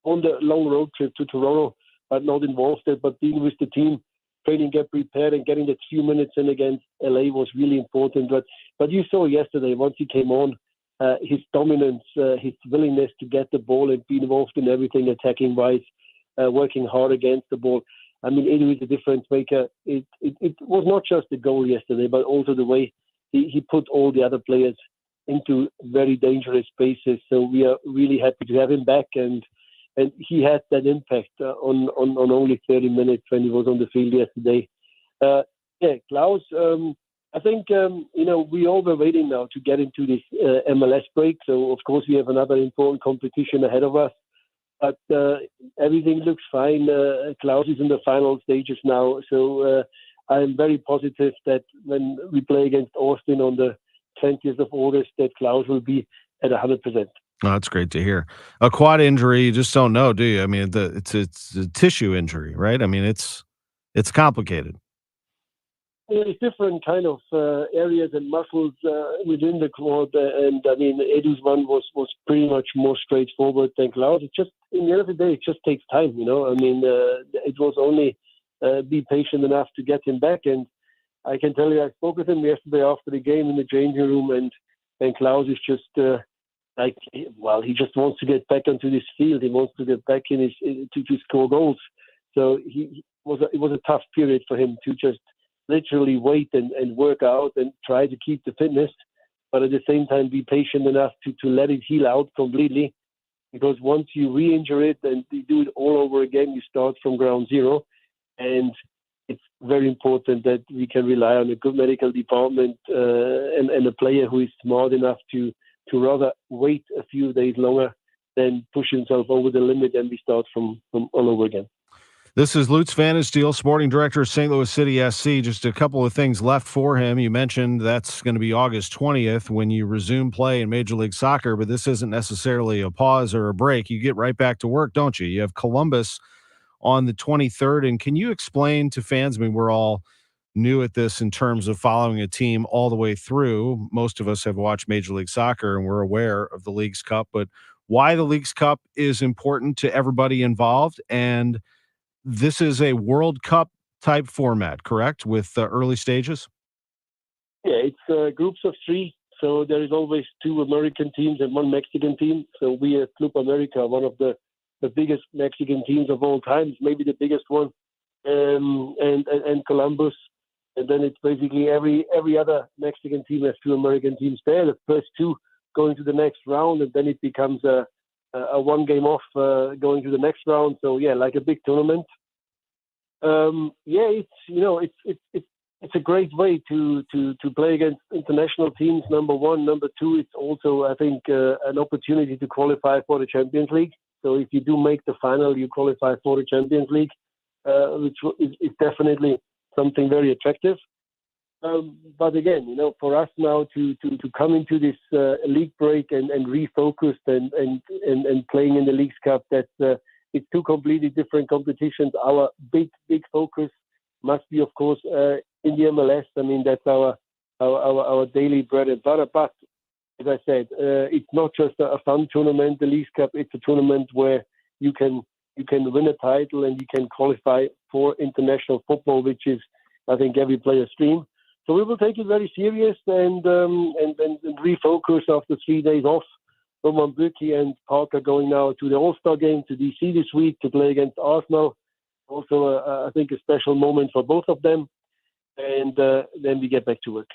on the long road trip to Toronto, but not involved there, but being with the team, training, get prepared, and getting that few minutes in against LA was really important. But you saw yesterday, once he came on, his dominance, his willingness to get the ball and be involved in everything attacking-wise, working hard against the ball. I mean, Edu is a difference maker. It was not just the goal yesterday, but also the way he put all the other players into very dangerous spaces. So we are really happy to have him back, and he had that impact on only 30 minutes when he was on the field yesterday. Klaus, I think, we all were waiting now to get into this MLS break. So, of course, we have another important competition ahead of us. But everything looks fine. Klaus is in the final stages now. So I'm very positive that when we play against Austin on the 20th of August, that Klaus will be at 100%. Oh, that's great to hear. A quad injury, you just don't know, do you? I mean, it's a tissue injury, right? I mean, it's complicated. There's different kind of areas and muscles within the quad, and I mean, Edu's one was pretty much more straightforward than Klaus. It just, in the end of the day, it just takes time, I mean, it was only be patient enough to get him back, and I can tell you, I spoke with him yesterday after the game in the changing room, and Klaus is just he just wants to get back onto this field. He wants to get back in to score goals. So it was a tough period for him to just literally wait and work out and try to keep the fitness, but at the same time be patient enough to let it heal out completely. Because once you re-injure it and you do it all over again, you start from ground zero. And it's very important that we can rely on a good medical department and a player who is smart enough to rather wait a few days longer than push himself over the limit and we start from all over again. This is Lutz Pfannelstiel, sporting director of St. Louis City SC. Just a couple of things left for him. You mentioned that's going to be August 20th when you resume play in Major League Soccer, but this isn't necessarily a pause or a break. You get right back to work, don't you? You have Columbus on the 23rd. And can you explain to fans, I mean, we're all new at this in terms of following a team all the way through. Most of us have watched Major League Soccer and we're aware of the Leagues Cup, but why the Leagues Cup is important to everybody involved. And this is a World Cup type format, correct, with early stages? Yeah, it's groups of 3. So there is always 2 American teams and 1 Mexican team. So we at Club America, one of the biggest Mexican teams of all time, maybe the biggest one, and Columbus. And then it's basically every other Mexican team has 2 American teams there. The first 2 going to the next round, and then it becomes a 1 game off going to the next round. So yeah, like a big tournament. It's a great way to play against international teams. Number 1, number 2, it's also I think an opportunity to qualify for the Champions League. So if you do make the final, you qualify for the Champions League, which is definitely something very attractive. But again, for us now to come into this league break and refocus and playing in the Leagues Cup, that's it's 2 completely different competitions. Our big focus must be, of course, in the MLS. I mean, that's our daily bread and butter. But as I said, it's not just a fun tournament. The Leagues Cup, it's a tournament where you can win a title and you can qualify for international football, which is, I think, every player's dream. So we will take it very serious and refocus after 3 days off. Roman Bürki and Parker going now to the All-Star game to DC this week to play against Arsenal. Also, I think, a special moment for both of them. And then we get back to work.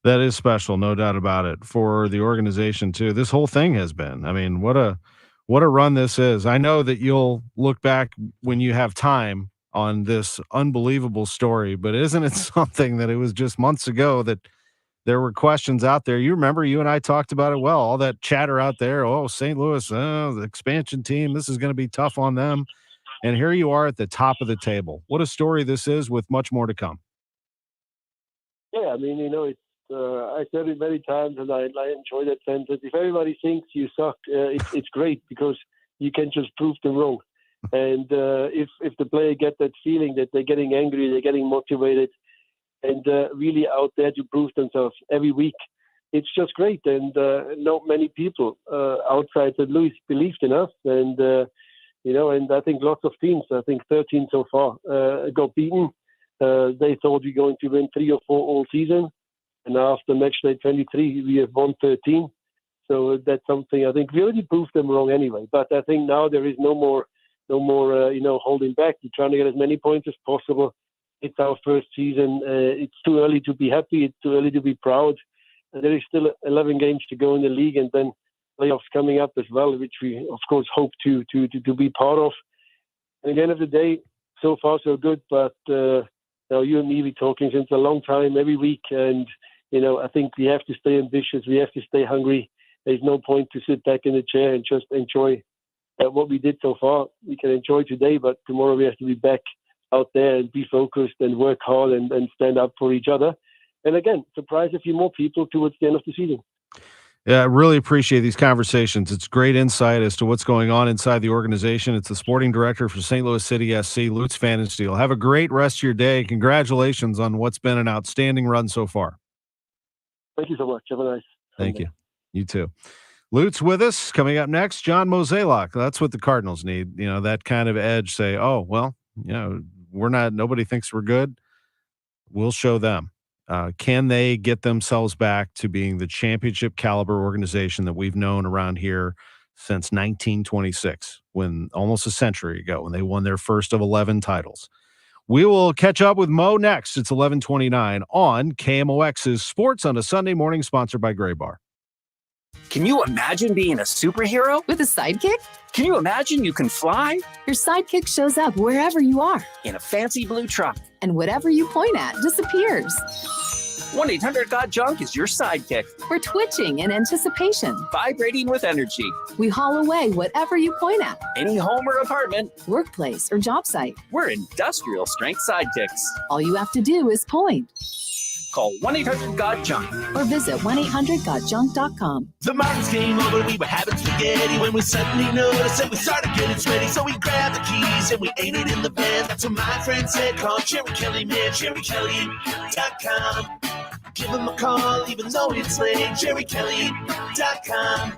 That is special, no doubt about it, for the organization too. This whole thing has been, I mean, what a run this is. I know that you'll look back when you have time on this unbelievable story, but isn't it something that it was just months ago that there were questions out there? You remember, you and I talked about it well, all that chatter out there. Oh, St. Louis, the expansion team, this is going to be tough on them. And here you are at the top of the table. What a story this is, with much more to come. Yeah, I mean, it's I said it many times, and I enjoy that sentence. If everybody thinks you suck, it's great, because you can just prove them wrong. And if the player get that feeling that they're getting angry, they're getting motivated, and really out there to prove themselves every week, it's just great. And not many people outside St. Louis believed in us, and and I think lots of teams, I think 13 so far, got beaten. They thought we're going to win 3 or 4 all season, and after match day 23, we have won 13. So that's something I think we already proved them wrong anyway. But I think now there is no more holding back. We're trying to get as many points as possible. It's our first season. It's too early to be happy. It's too early to be proud. There is still 11 games to go in the league, and then playoffs coming up as well, which we of course hope to be part of. And at the end of the day, so far so good. But now you and me, we're talking since a long time, every week, and I think we have to stay ambitious. We have to stay hungry. There's no point to sit back in the chair and just enjoy what we did so far. We can enjoy today, but tomorrow we have to be back out there and be focused and work hard and stand up for each other. And again, surprise a few more people towards the end of the season. Yeah, I really appreciate these conversations. It's great insight as to what's going on inside the organization. It's the sporting director for St. Louis City SC, Lutz Pfannelstiel. Have a great rest of your day. Congratulations on what's been an outstanding run so far. Thank you so much. Have a nice Thank Sunday. you. You too. Lutz with us. Coming up next, John Mozeliak. That's what the Cardinals need. That kind of edge. Say, oh, well, we're not, nobody thinks we're good. We'll show them. Can they get themselves back to being the championship caliber organization that we've known around here since 1926, when almost a century ago, when they won their first of 11 titles? We will catch up with Mo next. It's 11:29 on KMOX's Sports on a Sunday Morning, sponsored by Gray Bar. Can you imagine being a superhero? With a sidekick? Can you imagine you can fly? Your sidekick shows up wherever you are. In a fancy blue truck. And whatever you point at disappears. 1-800-GOT-JUNK is your sidekick. We're twitching in anticipation, Vibrating with energy. we haul away whatever you point at, Any home or apartment, workplace or job site. we're industrial strength sidekicks. All you have to do is point Call 1-800-GOT-JUNK. or visit 1-800-GOT-JUNK.com. The mountains came over, we were having spaghetti when we suddenly noticed and we started getting sweaty. So we grabbed the keys and we ate it in the van. That's what my friend said, call Jerry Kelly, man, JerryKelly.com. Give him a call even though it's late, JerryKelly.com.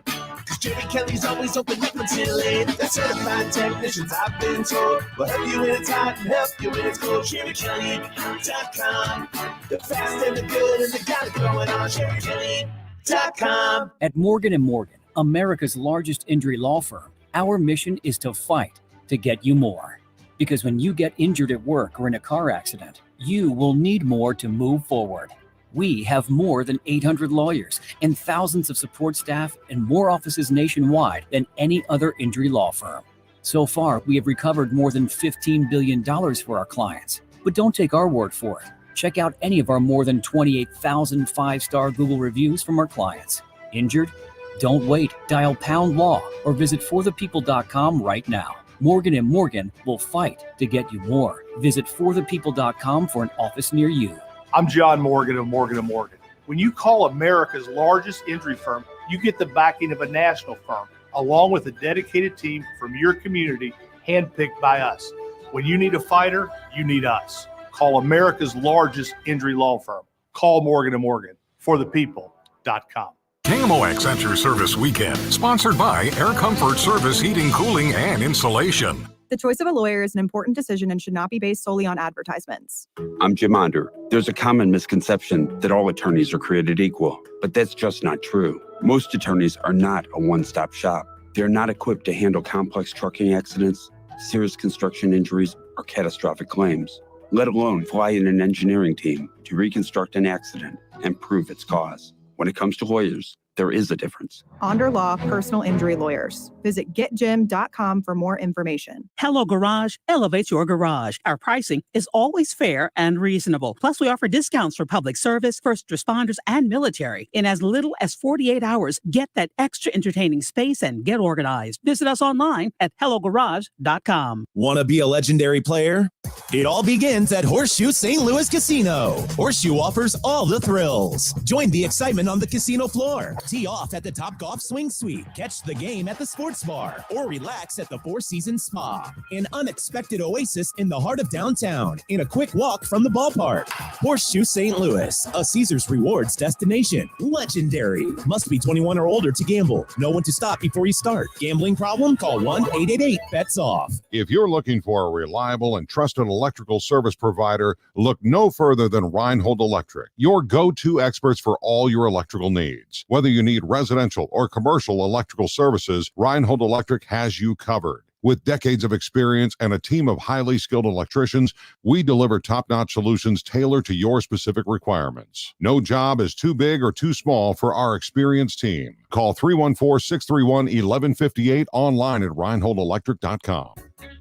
Cause Jerry Kelly's always open up until 8. They're certified technicians, I've been told. We'll help you when it's hot and help you when it's cold, JerryKelly.com. The fast and the good and the got it going on, JerryKelly.com. At Morgan & Morgan, America's largest injury law firm, our mission is to fight to get you more. Because when you get injured at work or in a car accident, you will need more to move forward. We have more than 800 lawyers and thousands of support staff and more offices nationwide than any other injury law firm. So far, we have recovered more than $15 billion for our clients. But don't take our word for it. Check out any of our more than 28,000 five-star Google reviews from our clients. Injured? Don't wait. Dial #law or visit forthepeople.com right now. Morgan & Morgan will fight to get you more. Visit forthepeople.com for an office near you. I'm John Morgan of Morgan & Morgan. When you call America's largest injury firm, you get the backing of a national firm, along with a dedicated team from your community, handpicked by us. When you need a fighter, you need us. Call America's largest injury law firm. Call Morgan & Morgan. ForThePeople.com. KMOX at your service weekend, sponsored by Air Comfort Service Heating, Cooling, and Insulation. The choice of a lawyer is an important decision and should not be based solely on advertisements. I'm Jim Onder. There's a common misconception that all attorneys are created equal, but that's just not true. Most attorneys are not a one-stop shop. They're not equipped to handle complex trucking accidents, serious construction injuries, or catastrophic claims, let alone fly in an engineering team to reconstruct an accident and prove its cause. When it comes to lawyers, there is a difference. Onder Law Personal Injury Lawyers. Visit getjim.com for more information. Hello Garage elevates your garage. Our pricing is always fair and reasonable. Plus, we offer discounts for public service, first responders, and military. In as little as 48 hours, get that extra entertaining space and get organized. Visit us online at hellogarage.com. Want to be a legendary player? It all begins at Horseshoe St. Louis Casino. Horseshoe offers all the thrills. Join the excitement on the casino floor. Tee off at the Topgolf Swing Suite. Catch the game at the Sports Bar. Or relax at the Four Seasons Spa. An unexpected oasis in the heart of downtown. In a quick walk from the ballpark. Horseshoe St. Louis, a Caesars Rewards destination. Legendary. Must be 21 or older to gamble. Know when to stop before you start. Gambling problem? Call 1-888-BETS-OFF. If you're looking for a reliable and trusted electrical service provider, look no further than Reinhold Electric, your go-to experts for all your electrical needs. Whether you need residential or commercial electrical services, Reinhold Electric has you covered. With decades of experience and a team of highly skilled electricians, we deliver top-notch solutions tailored to your specific requirements. No job is too big or too small for our experienced team. Call 314-631-1158 online at reinholdelectric.com.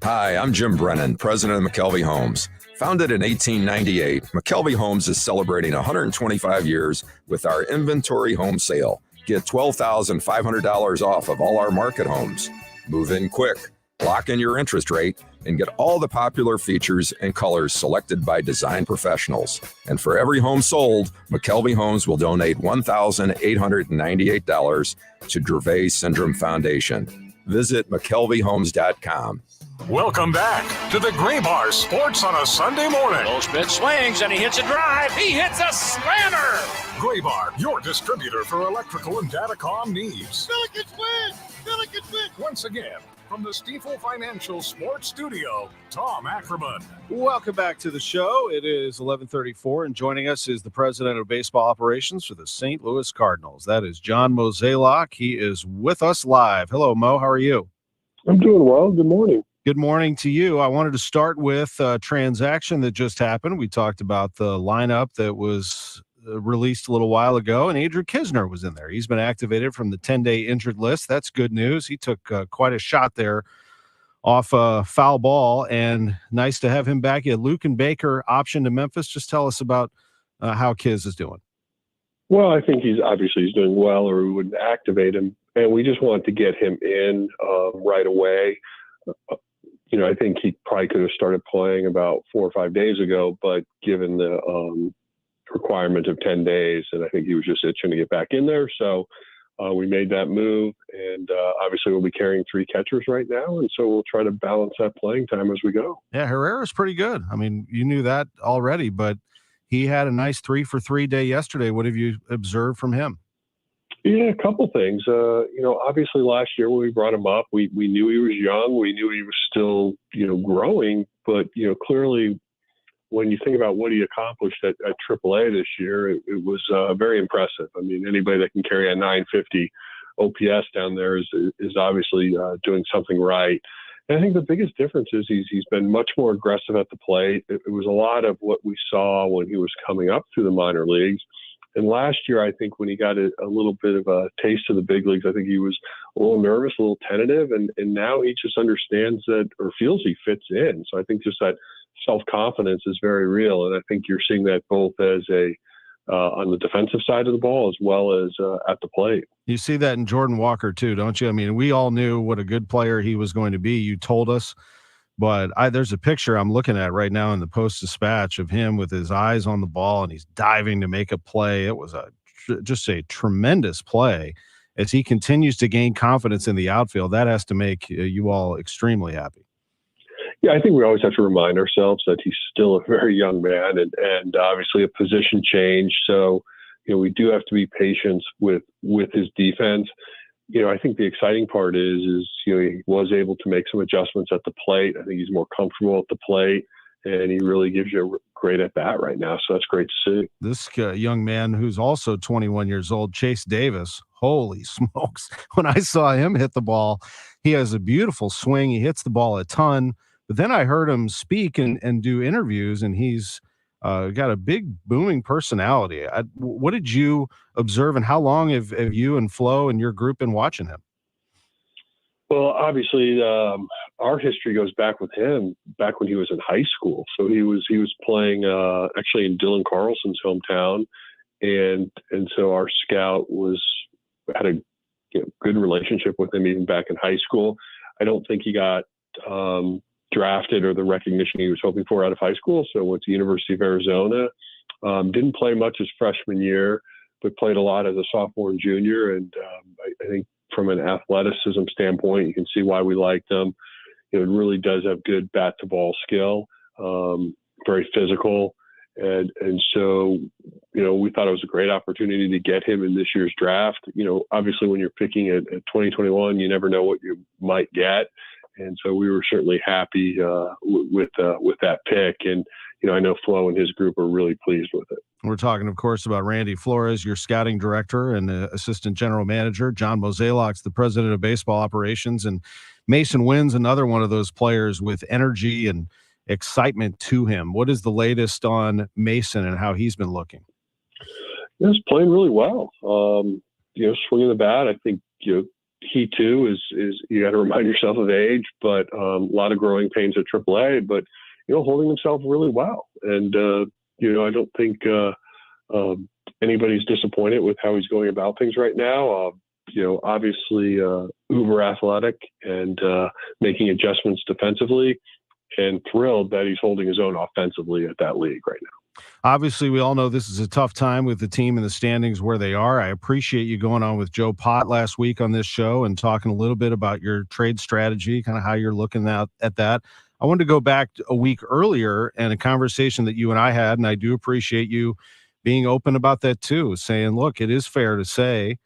Hi, I'm Jim Brennan, president of McKelvey Homes. Founded in 1898, McKelvey Homes is celebrating 125 years with our inventory home sale. Get $12,500 off of all our market homes. Move in quick, lock in your interest rate, and get all the popular features and colors selected by design professionals. And for every home sold, McKelvey Homes will donate $1,898 to Dravet Syndrome Foundation. Visit McKelveyhomes.com. Welcome back to the Gray Bar Sports on a Sunday morning. Goldschmidt swings and he hits a drive. He hits a slammer. Gray Bar, your distributor for electrical and datacom needs. Billikens win! Billikens win! Once again, from the Stifel Financial Sports Studio, Tom Ackerman. Welcome back to the show. It is 11:34, and joining us is the president of baseball operations for the St. Louis Cardinals. That is John Mozeliak. He is with us live. Hello, Mo. How are you? I'm doing well. Good morning. Good morning to you. I wanted to start with a transaction that just happened. We talked about the lineup that was released a little while ago, and Andrew Kisner was in there. He's been activated from the 10-day injured list. That's good news. He took quite a shot there off a foul ball, and nice to have him back. Luke and Baker option to Memphis. Just tell us about how Kiz is doing? Well, I think he's doing well, or we wouldn't activate him, and we just want to get him in right away. I think he probably could have started playing about 4 or 5 days ago, but given the requirement of 10 days, and I think he was just itching to get back in there, so we made that move, and obviously we'll be carrying 3 catchers right now, and so we'll try to balance that playing time as we go. Yeah, Herrera's pretty good. I mean, you knew that already, but he had a nice 3-for-3 day yesterday. What have you observed from him? Yeah, a couple things. Obviously last year when we brought him up, we knew he was young. We knew he was still, growing. But, clearly when you think about what he accomplished at AAA this year, it was very impressive. I mean, anybody that can carry a 950 OPS down there is obviously doing something right. And I think the biggest difference is he's been much more aggressive at the plate. It was a lot of what we saw when he was coming up through the minor leagues. And last year, I think when he got a little bit of a taste of the big leagues, I think he was a little nervous, a little tentative, and now he just understands that, or feels he fits in. So I think just that self-confidence is very real, and I think you're seeing that both as on the defensive side of the ball as well as at the plate. You see that in Jordan Walker too, don't you? I mean, we all knew what a good player he was going to be. You told us. But there's a picture I'm looking at right now in the Post-Dispatch of him with his eyes on the ball, and he's diving to make a play. It was just a tremendous play as he continues to gain confidence in the outfield. That has to make you all extremely happy. Yeah, I think we always have to remind ourselves that he's still a very young man and obviously a position change. So, we do have to be patient with his defense. I think the exciting part is he was able to make some adjustments at the plate. I think he's more comfortable at the plate, and he really gives you a great at bat right now. So that's great to see. This young man who's also 21 years old, Chase Davis, holy smokes. When I saw him hit the ball, he has a beautiful swing. He hits the ball a ton. But then I heard him speak and do interviews, and he's got a big booming personality. What did you observe, and how long have you and Flo and your group been watching him? Well, obviously, our history goes back with him back when he was in high school. So he was playing actually in Dylan Carlson's hometown, and so our scout had a good relationship with him even back in high school. I don't think he got drafted or the recognition he was hoping for out of high school. So went to University of Arizona. Didn't play much his freshman year, but played a lot as a sophomore and junior. And I think from an athleticism standpoint, you can see why we liked him. It really does have good bat to ball skill, very physical. And so, we thought it was a great opportunity to get him in this year's draft. Obviously when you're picking at 2021, you never know what you might get. And so we were certainly happy with that pick. And, I know Flo and his group are really pleased with it. We're talking, of course, about Randy Flores, your scouting director and assistant general manager. John Mozeliak's the president of baseball operations. And Mason Wynn's another one of those players with energy and excitement to him. What is the latest on Mason and how he's been looking? He's playing really well. Swinging the bat, I think, he too is you got to remind yourself of age, but a lot of growing pains at AAA, but holding himself really well. And I don't think anybody's disappointed with how he's going about things right now. Obviously uber athletic and making adjustments defensively, and thrilled that he's holding his own offensively at that league right now. Obviously, we all know this is a tough time with the team in the standings where they are. I appreciate you going on with Joe Pott last week on this show and talking a little bit about your trade strategy, kind of how you're looking at that. I wanted to go back a week earlier and a conversation that you and I had, and I do appreciate you being open about that too, saying, look, it is fair to say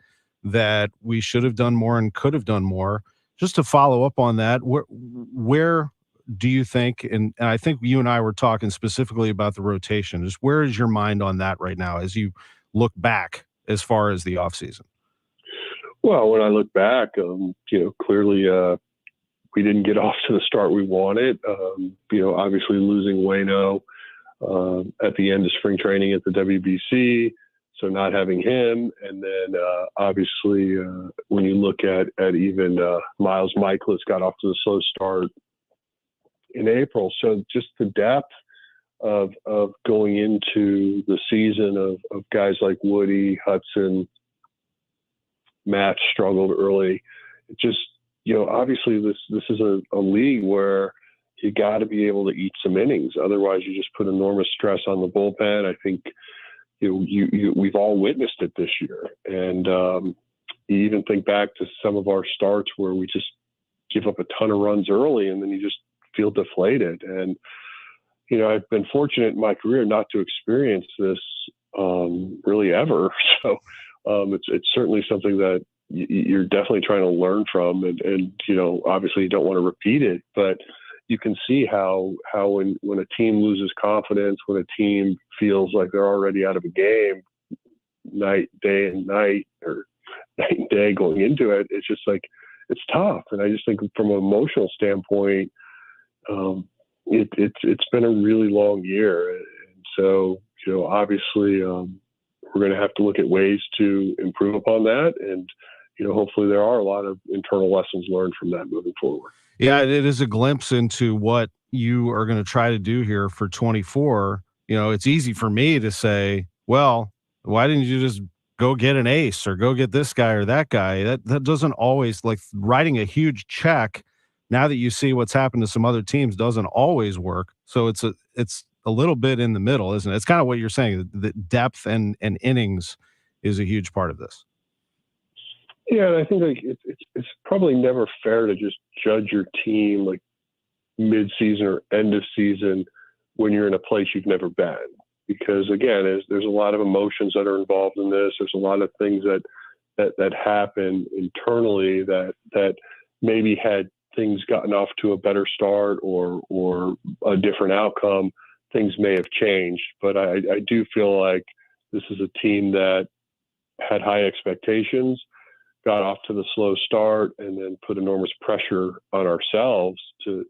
that we should have done more and could have done more. Just to follow up on that, where do you think, and I think you and I were talking specifically about the rotation, just where is your mind on that right now as you look back as far as the offseason? Well, when I look back, clearly we didn't get off to the start we wanted. Obviously losing Waino at the end of spring training at the WBC, so not having him. And then obviously when you look at even Miles Michaelis got off to a slow start in April. So just the depth of going into the season of guys like Woody, Hudson, Matt struggled early. It just, obviously this is a league where you got to be able to eat some innings. Otherwise, you just put enormous stress on the bullpen. I think we've all witnessed it this year. And you even think back to some of our starts where we just give up a ton of runs early and then you just feel deflated. And, I've been fortunate in my career not to experience this really ever. So it's certainly something that you're definitely trying to learn from. And obviously you don't want to repeat it, but you can see how when a team loses confidence, when a team feels like they're already out of a game, day and night going into it, it's just like, it's tough. And I just think from an emotional standpoint, it's been a really long year. And so, obviously we're going to have to look at ways to improve upon that. And, hopefully there are a lot of internal lessons learned from that moving forward. Yeah, it is a glimpse into what you are going to try to do here for 24. It's easy for me to say, well, why didn't you just go get an ace or go get this guy or that guy? That doesn't always, like, writing a huge check now that you see what's happened to some other teams doesn't always work. So it's a little bit in the middle, isn't it? It's kind of what you're saying, that depth and innings is a huge part of this. Yeah, and I think it's probably never fair to just judge your team like mid-season or end of season when you're in a place you've never been, because again, there's a lot of emotions that are involved in this. There's a lot of things that happen internally that maybe had things gotten off to a better start or a different outcome, things may have changed. But I do feel like this is a team that had high expectations, got off to the slow start, and then put enormous pressure on ourselves to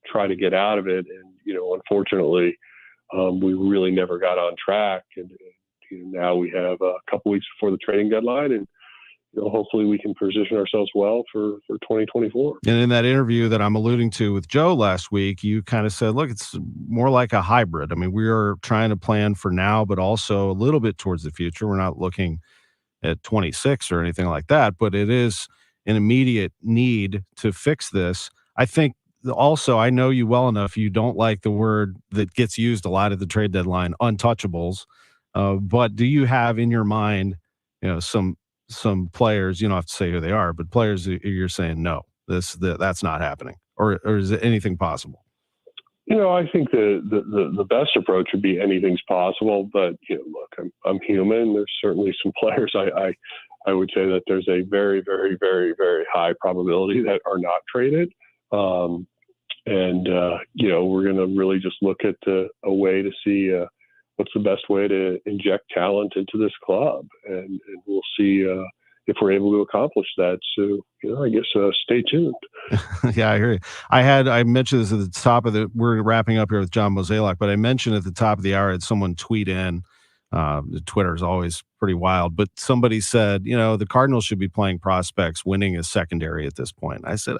try to get out of it. And, unfortunately, we really never got on track. And now we have a couple weeks before the trading deadline, and hopefully we can position ourselves well for 2024. And in that interview that I'm alluding to with Joe last week, you kind of said, look, it's more like a hybrid. I mean, we are trying to plan for now, but also a little bit towards the future. We're not looking at 26 or anything like that, but it is an immediate need to fix this. I think also, I know you well enough, you don't like the word that gets used a lot at the trade deadline, untouchables. But do you have in your mind, some players, you don't have to say who they are, but players you're saying, no, that's not happening, or is it anything possible? I think the best approach would be anything's possible, but look, I'm human. There's certainly some players I would say that there's a very, very, very, very high probability that are not traded. We're going to really just look at a way to see what's the best way to inject talent into this club, and we'll see if we're able to accomplish that. So, I guess stay tuned. Yeah, I hear you. I mentioned this at the top of we're wrapping up here with John Mozeliak, but I mentioned at the top of the hour, I had someone tweet in, Twitter is always pretty wild, but somebody said, the Cardinals should be playing prospects. Winning is secondary at this point. I said,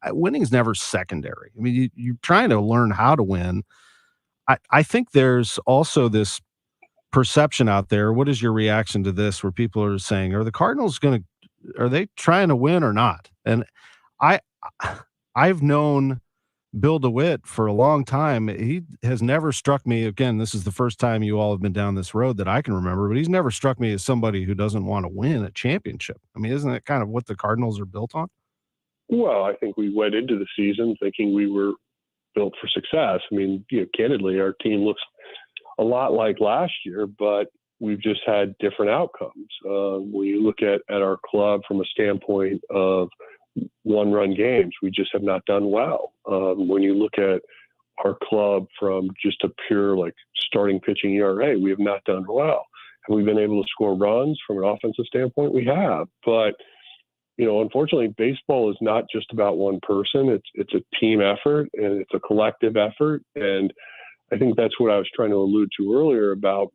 winning is never secondary. I mean, you're trying to learn how to win. I think there's also this perception out there. What is your reaction to this, where people are saying, are the Cardinals are they trying to win or not? And I've known Bill DeWitt for a long time. He has never struck me, again, this is the first time you all have been down this road that I can remember, but he's never struck me as somebody who doesn't want to win a championship. I mean, isn't that kind of what the Cardinals are built on? Well, I think we went into the season thinking we were built for success. I mean, candidly, our team looks a lot like last year, but we've just had different outcomes. When you look at our club from a standpoint of one-run games, we just have not done well. When you look at our club from just a pure starting pitching ERA, we have not done well. Have we been able to score runs from an offensive standpoint? We have, but unfortunately, baseball is not just about one person. It's a team effort, and it's a collective effort. And I think that's what I was trying to allude to earlier about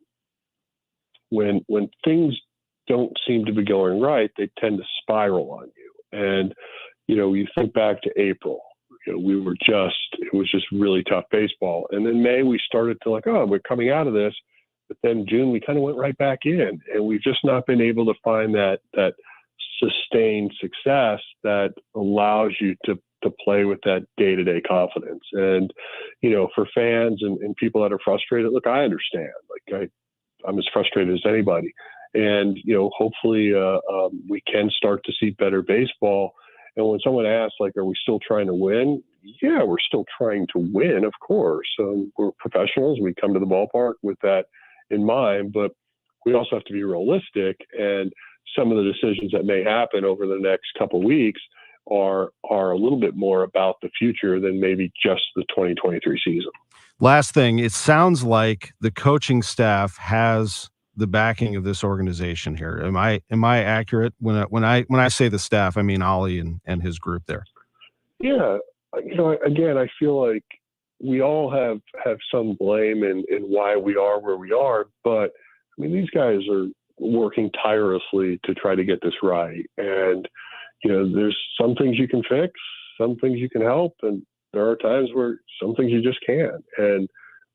when things don't seem to be going right, they tend to spiral on you. And, you think back to April, it it was just really tough baseball. And then May, we started to we're coming out of this. But then June, we kind of went right back in, and we've just not been able to find that sustained success that allows you to play with that day-to-day confidence. And, for fans and people that are frustrated, look, I understand. I'm as frustrated as anybody. And, hopefully we can start to see better baseball. And when someone asks, are we still trying to win? Yeah, we're still trying to win, of course. We're professionals. We come to the ballpark with that in mind, but we also have to be realistic. And some of the decisions that may happen over the next couple of weeks are a little bit more about the future than maybe just the 2023 season. Last thing, it sounds like the coaching staff has the backing of this organization here. Am I accurate when I say the staff? I mean Ollie and his group there. Yeah, again, I feel like we all have some blame in why we are where we are, but I mean these guys are working tirelessly to try to get this right. And there's some things you can fix, some things you can help, and there are times where some things you just can't. And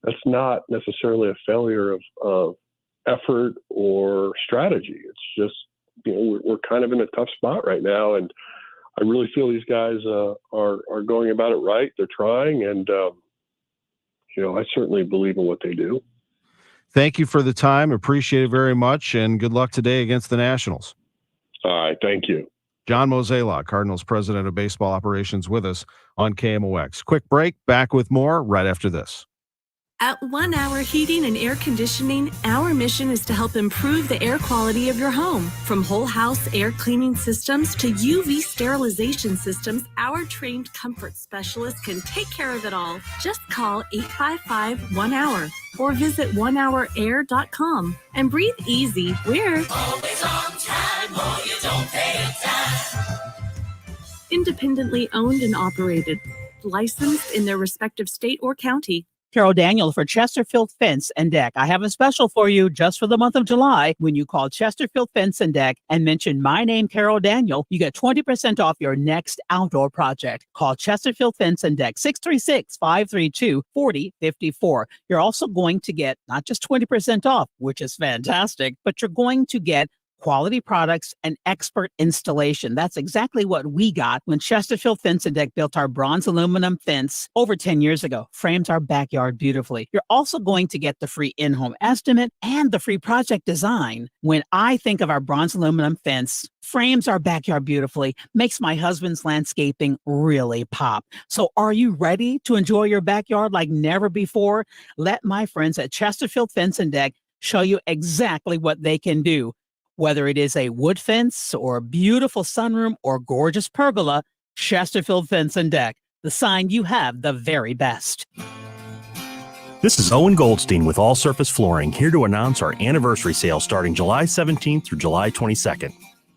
that's not necessarily a failure of effort or strategy. It's just, we're kind of in a tough spot right now. And I really feel these guys are going about it right. They're trying. And, I certainly believe in what they do. Thank you for the time. Appreciate it very much. And good luck today against the Nationals. All right. Thank you. John Mozeliak, Cardinals president of baseball operations, with us on KMOX. Quick break. Back with more right after this. At 1 Hour Heating and Air Conditioning, our mission is to help improve the air quality of your home. From whole house air cleaning systems to UV sterilization systems, our trained comfort specialists can take care of it all. Just call 855-1HOUR or visit onehourair.com and breathe easy. We're always on time, or you don't pay a dime. Independently owned and operated, licensed in their respective state or county. Carol Daniel for Chesterfield Fence and Deck. I have a special for you just for the month of July. When you call Chesterfield Fence and Deck and mention my name, Carol Daniel, you get 20% off your next outdoor project. Call Chesterfield Fence and Deck, 636-532-4054. You're also going to get not just 20% off, which is fantastic, but you're going to get quality products and expert installation. That's exactly what we got when Chesterfield Fence and Deck built our bronze aluminum fence over 10 years ago. Frames our backyard beautifully. You're also going to get the free in-home estimate and the free project design. When I think of our bronze aluminum fence, frames our backyard beautifully, makes my husband's landscaping really pop. So are you ready to enjoy your backyard like never before? Let my friends at Chesterfield Fence and Deck show you exactly what they can do. Whether it is a wood fence or a beautiful sunroom or gorgeous pergola, Chesterfield Fence and Deck, the sign you have the very best. This is Owen Goldstein with All Surface Flooring, here to announce our anniversary sale starting July 17th through July 22nd.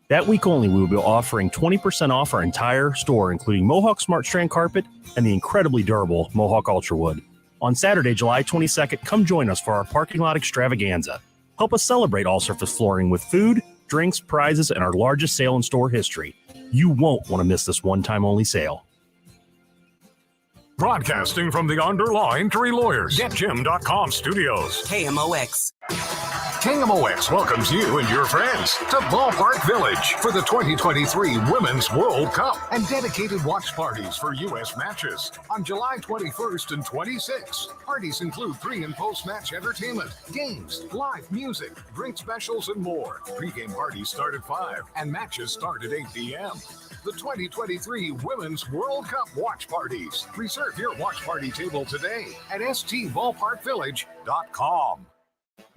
That week only, we will be offering 20% off our entire store, including Mohawk Smart Strand Carpet and the incredibly durable Mohawk Ultra Wood. On Saturday, July 22nd, come join us for our parking lot extravaganza. Help us celebrate All Surface Flooring with food, drinks, prizes, and our largest sale in store history. You won't want to miss this one-time only sale. Broadcasting from the Underline Three Lawyers, GetJim.com studios. KMOX. KMOX welcomes you and your friends to Ballpark Village for the 2023 Women's World Cup and dedicated watch parties for U.S. matches on July 21st and 26th. Parties include pre- and post-match entertainment, games, live music, drink specials, and more. Pre-game parties start at 5 and matches start at 8 p.m. The 2023 Women's World Cup watch parties. Reserve your watch party table today at stballparkvillage.com.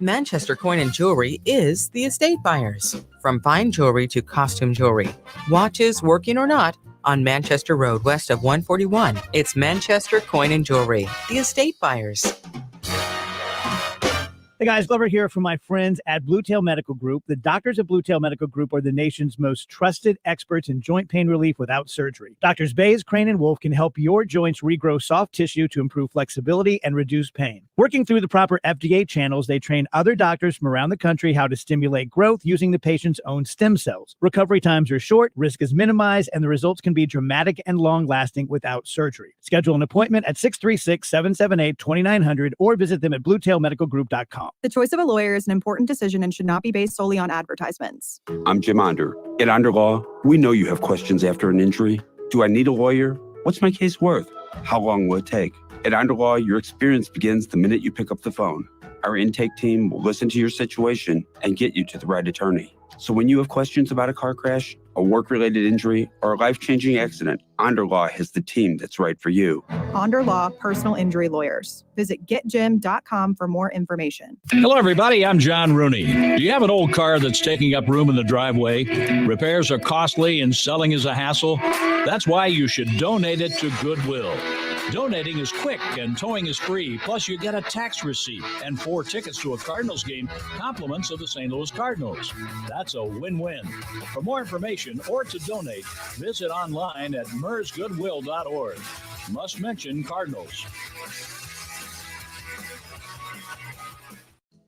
Manchester Coin and Jewelry is the estate buyers. From fine jewelry to costume jewelry, watches, working or not, on Manchester Road west of 141. It's Manchester Coin and Jewelry, the estate buyers. Hey guys, Glover here from my friends at Blue Tail Medical Group. The doctors at Blue Tail Medical Group are the nation's most trusted experts in joint pain relief without surgery. Doctors Bays, Crane, and Wolf can help your joints regrow soft tissue to improve flexibility and reduce pain. Working through the proper FDA channels, they train other doctors from around the country how to stimulate growth using the patient's own stem cells. Recovery times are short, risk is minimized, and the results can be dramatic and long-lasting without surgery. Schedule an appointment at 636-778-2900 or visit them at bluetailmedicalgroup.com. The choice of a lawyer is an important decision and should not be based solely on advertisements. I'm Jim Onder. At Onder Law, we know you have questions after an injury. Do I need a lawyer? What's my case worth? How long will it take? At Onder Law, your experience begins the minute you pick up the phone. Our intake team will listen to your situation and get you to the right attorney. So when you have questions about a car crash, a work-related injury, or a life-changing accident, Onder Law has the team that's right for you. Onder Law Personal Injury Lawyers. Visit getjim.com for more information. Hello, everybody. I'm John Rooney. Do you have an old car that's taking up room in the driveway? Repairs are costly and selling is a hassle? That's why you should donate it to Goodwill. Donating is quick and towing is free. Plus, you get a tax receipt and 4 tickets to a Cardinals game, compliments of the St. Louis Cardinals. That's a win-win. For more information or to donate, visit online at mersgoodwill.org. Must mention Cardinals.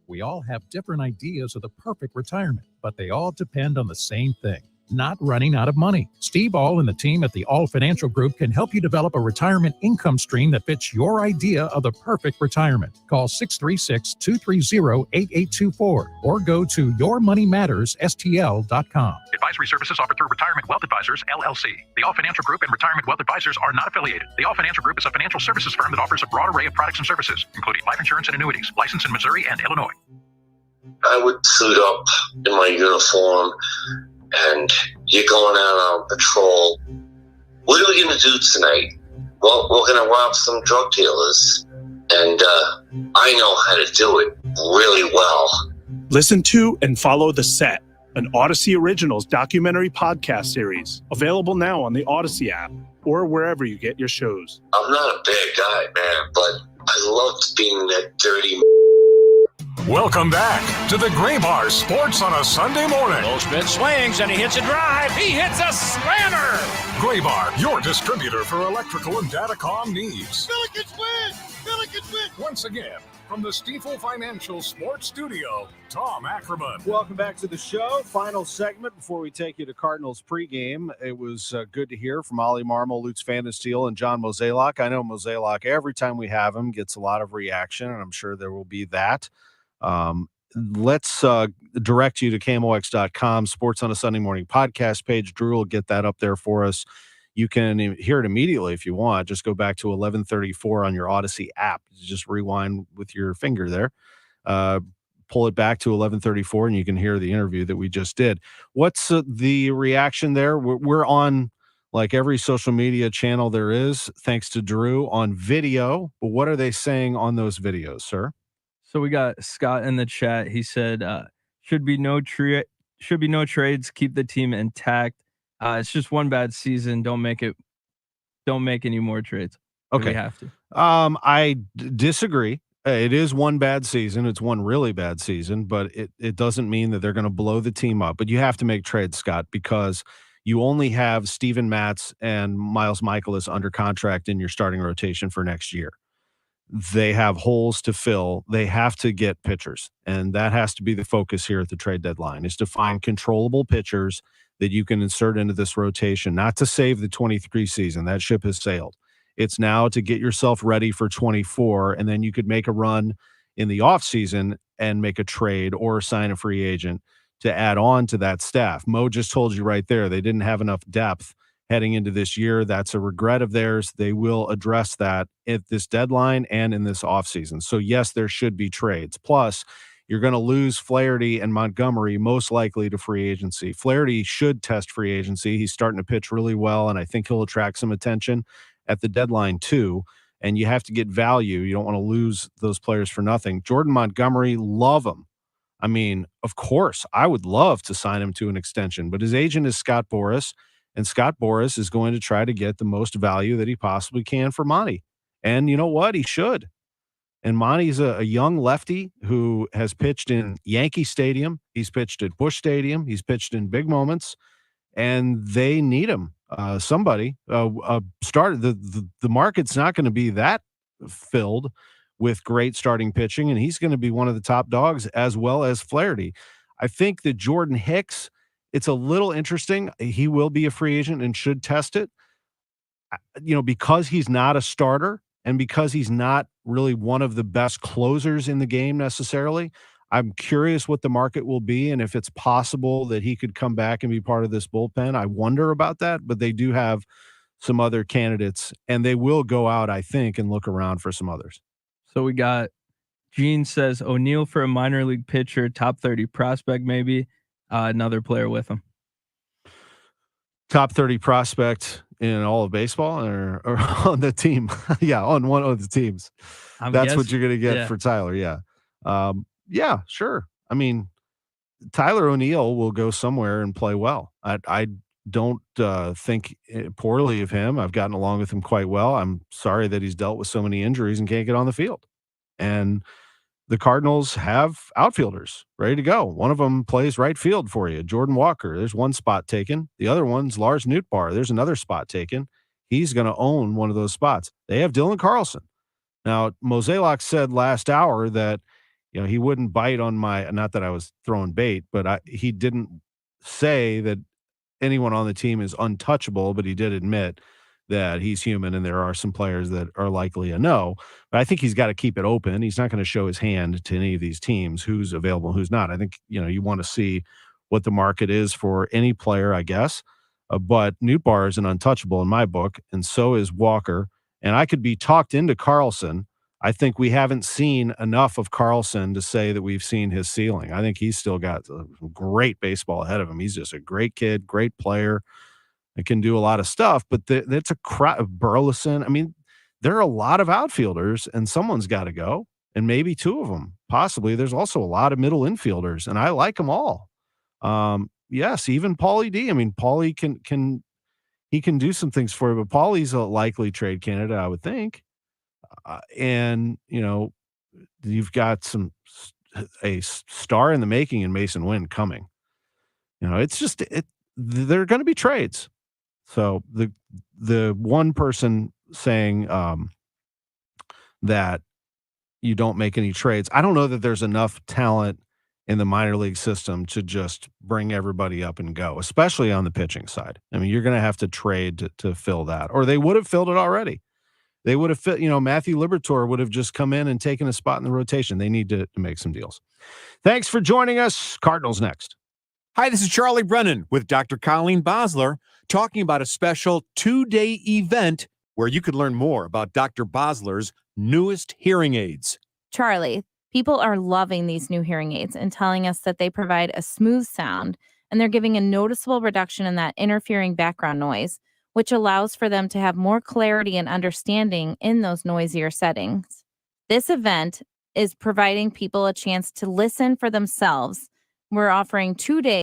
We all have different ideas of the perfect retirement, but they all depend on the same thing: not running out of money. Steve All and the team at the All Financial Group can help you develop a retirement income stream that fits your idea of the perfect retirement. Call 636-230-8824 or go to yourmoneymattersstl.com. Advisory services offered through Retirement Wealth Advisors, LLC. The All Financial Group and Retirement Wealth Advisors are not affiliated. The All Financial Group is a financial services firm that offers a broad array of products and services, including life insurance and annuities, licensed in Missouri and Illinois. I would suit up in my uniform, and you're going out on patrol. What are we going to do tonight? Well, we're going to rob some drug dealers, and I know how to do it really well. Listen to and follow The Set, an Odyssey Originals documentary podcast series, available now on the Odyssey app or wherever you get your shows. I'm not a bad guy, man, but I loved being that dirty. Welcome back to the Gray Bar Sports on a Sunday morning. Low spin swings and he hits a drive. He hits a slammer. Gray Bar, your distributor for electrical and datacom needs. Billikens win! Billikens win! Once again, from the Stifel Financial Sports Studio, Tom Ackerman. Welcome back to the show. Final segment before we take you to Cardinals pregame. It was good to hear from Ollie Marmol, Lutz Pfannelstiel, and John Mozeliak. I know Mozeliak, every time we have him, gets a lot of reaction, and I'm sure there will be that. Let's direct you to KMOX.com, Sports on a Sunday Morning podcast page. Drew will get that up there for us. You can hear it immediately if you want. Just go back to 11:34 on your Odyssey app. Just rewind with your finger there. Pull it back to 11:34, and you can hear the interview that we just did. What's the reaction there? We're on like every social media channel there is, thanks to Drew, on video. But what are they saying on those videos, sir? So we got Scott in the chat. He said, should be no trades. Keep the team intact. It's just one bad season. Don't make any more trades. Okay. We have to. I disagree. It is one bad season. It's one really bad season, but it doesn't mean that they're going to blow the team up. But you have to make trades, Scott, because you only have Steven Matz and Miles Michaelis under contract in your starting rotation for next year. They have holes to fill. They have to get pitchers, and that has to be the focus here at the trade deadline, is to find controllable pitchers that you can insert into this rotation, not to save the 23 season. That ship has sailed. It's now to get yourself ready for 24, and then you could make a run in the offseason and make a trade or sign a free agent to add on to that staff. Mo just told you right there, they didn't have enough depth heading into this year. That's a regret of theirs. They will address that at this deadline and in this offseason. So, yes, there should be trades. Plus, you're going to lose Flaherty and Montgomery, most likely to free agency. Flaherty should test free agency. He's starting to pitch really well, and I think he'll attract some attention at the deadline too. And you have to get value. You don't want to lose those players for nothing. Jordan Montgomery, love him. I mean, of course, I would love to sign him to an extension, but his agent is Scott Boras. And Scott Boras is going to try to get the most value that he possibly can for money. And you know what? He should. And Monty's a young lefty who has pitched in Yankee Stadium. He's pitched at Busch Stadium. He's pitched in big moments, and they need him. Somebody started the market's not going to be that filled with great starting pitching, and he's going to be one of the top dogs as well as Flaherty. I think that Jordan Hicks, it's a little interesting. He will be a free agent and should test it. Because he's not a starter and because he's not really one of the best closers in the game necessarily, I'm curious what the market will be and if it's possible that he could come back and be part of this bullpen. I wonder about that, but they do have some other candidates, and they will go out, I think, and look around for some others. So we got Gene says O'Neill for a minor league pitcher, top 30 prospect, maybe another player with him. Top 30 prospect in all of baseball or on the team? Yeah, on one of the teams. That's what you're going to get for Tyler. Yeah. Yeah, sure. I mean, Tyler O'Neill will go somewhere and play well. I don't think poorly of him. I've gotten along with him quite well. I'm sorry that he's dealt with so many injuries and can't get on the field. And the Cardinals have outfielders ready to go. One of them plays right field for you, Jordan Walker. There's one spot taken. The other one's Lars Nootbaar. There's another spot taken. He's going to own one of those spots. They have Dylan Carlson. Now, Mozeliak said last hour that he wouldn't bite on my, not that I was throwing bait, but he didn't say that anyone on the team is untouchable, but he did admit that he's human and there are some players that are likely a no. But I think he's got to keep it open. He's not going to show his hand to any of these teams, who's available, who's not. I think, you want to see what the market is for any player, I guess. But Nootbaar is an untouchable in my book, and so is Walker. And I could be talked into Carlson. I think we haven't seen enough of Carlson to say that we've seen his ceiling. I think he's still got great baseball ahead of him. He's just a great kid, great player. It can do a lot of stuff, but that's a crowd of Burleson. I mean, there are a lot of outfielders, and someone's got to go, and maybe two of them, possibly. There's also a lot of middle infielders, and I like them all. Yes, even Paulie D. I mean, Paulie can do some things for you, but Paulie's a likely trade candidate, I would think. And you've got a star in the making in Mason Wynn coming. It's just there are going to be trades. So the one person saying that you don't make any trades, I don't know that there's enough talent in the minor league system to just bring everybody up and go, especially on the pitching side. I mean, you're going to have to trade to fill that, or they would have filled it already. They would have fit, Matthew Liberatore would have just come in and taken a spot in the rotation. They need to make some deals. Thanks for joining us. Cardinals next. Hi, this is Charlie Brennan with Dr. Colleen Bosler talking about a special 2-day event where you could learn more about Dr. Bosler's newest hearing aids. Charlie, people are loving these new hearing aids and telling us that they provide a smooth sound, and they're giving a noticeable reduction in that interfering background noise, which allows for them to have more clarity and understanding in those noisier settings. This event is providing people a chance to listen for themselves. We're offering 2 days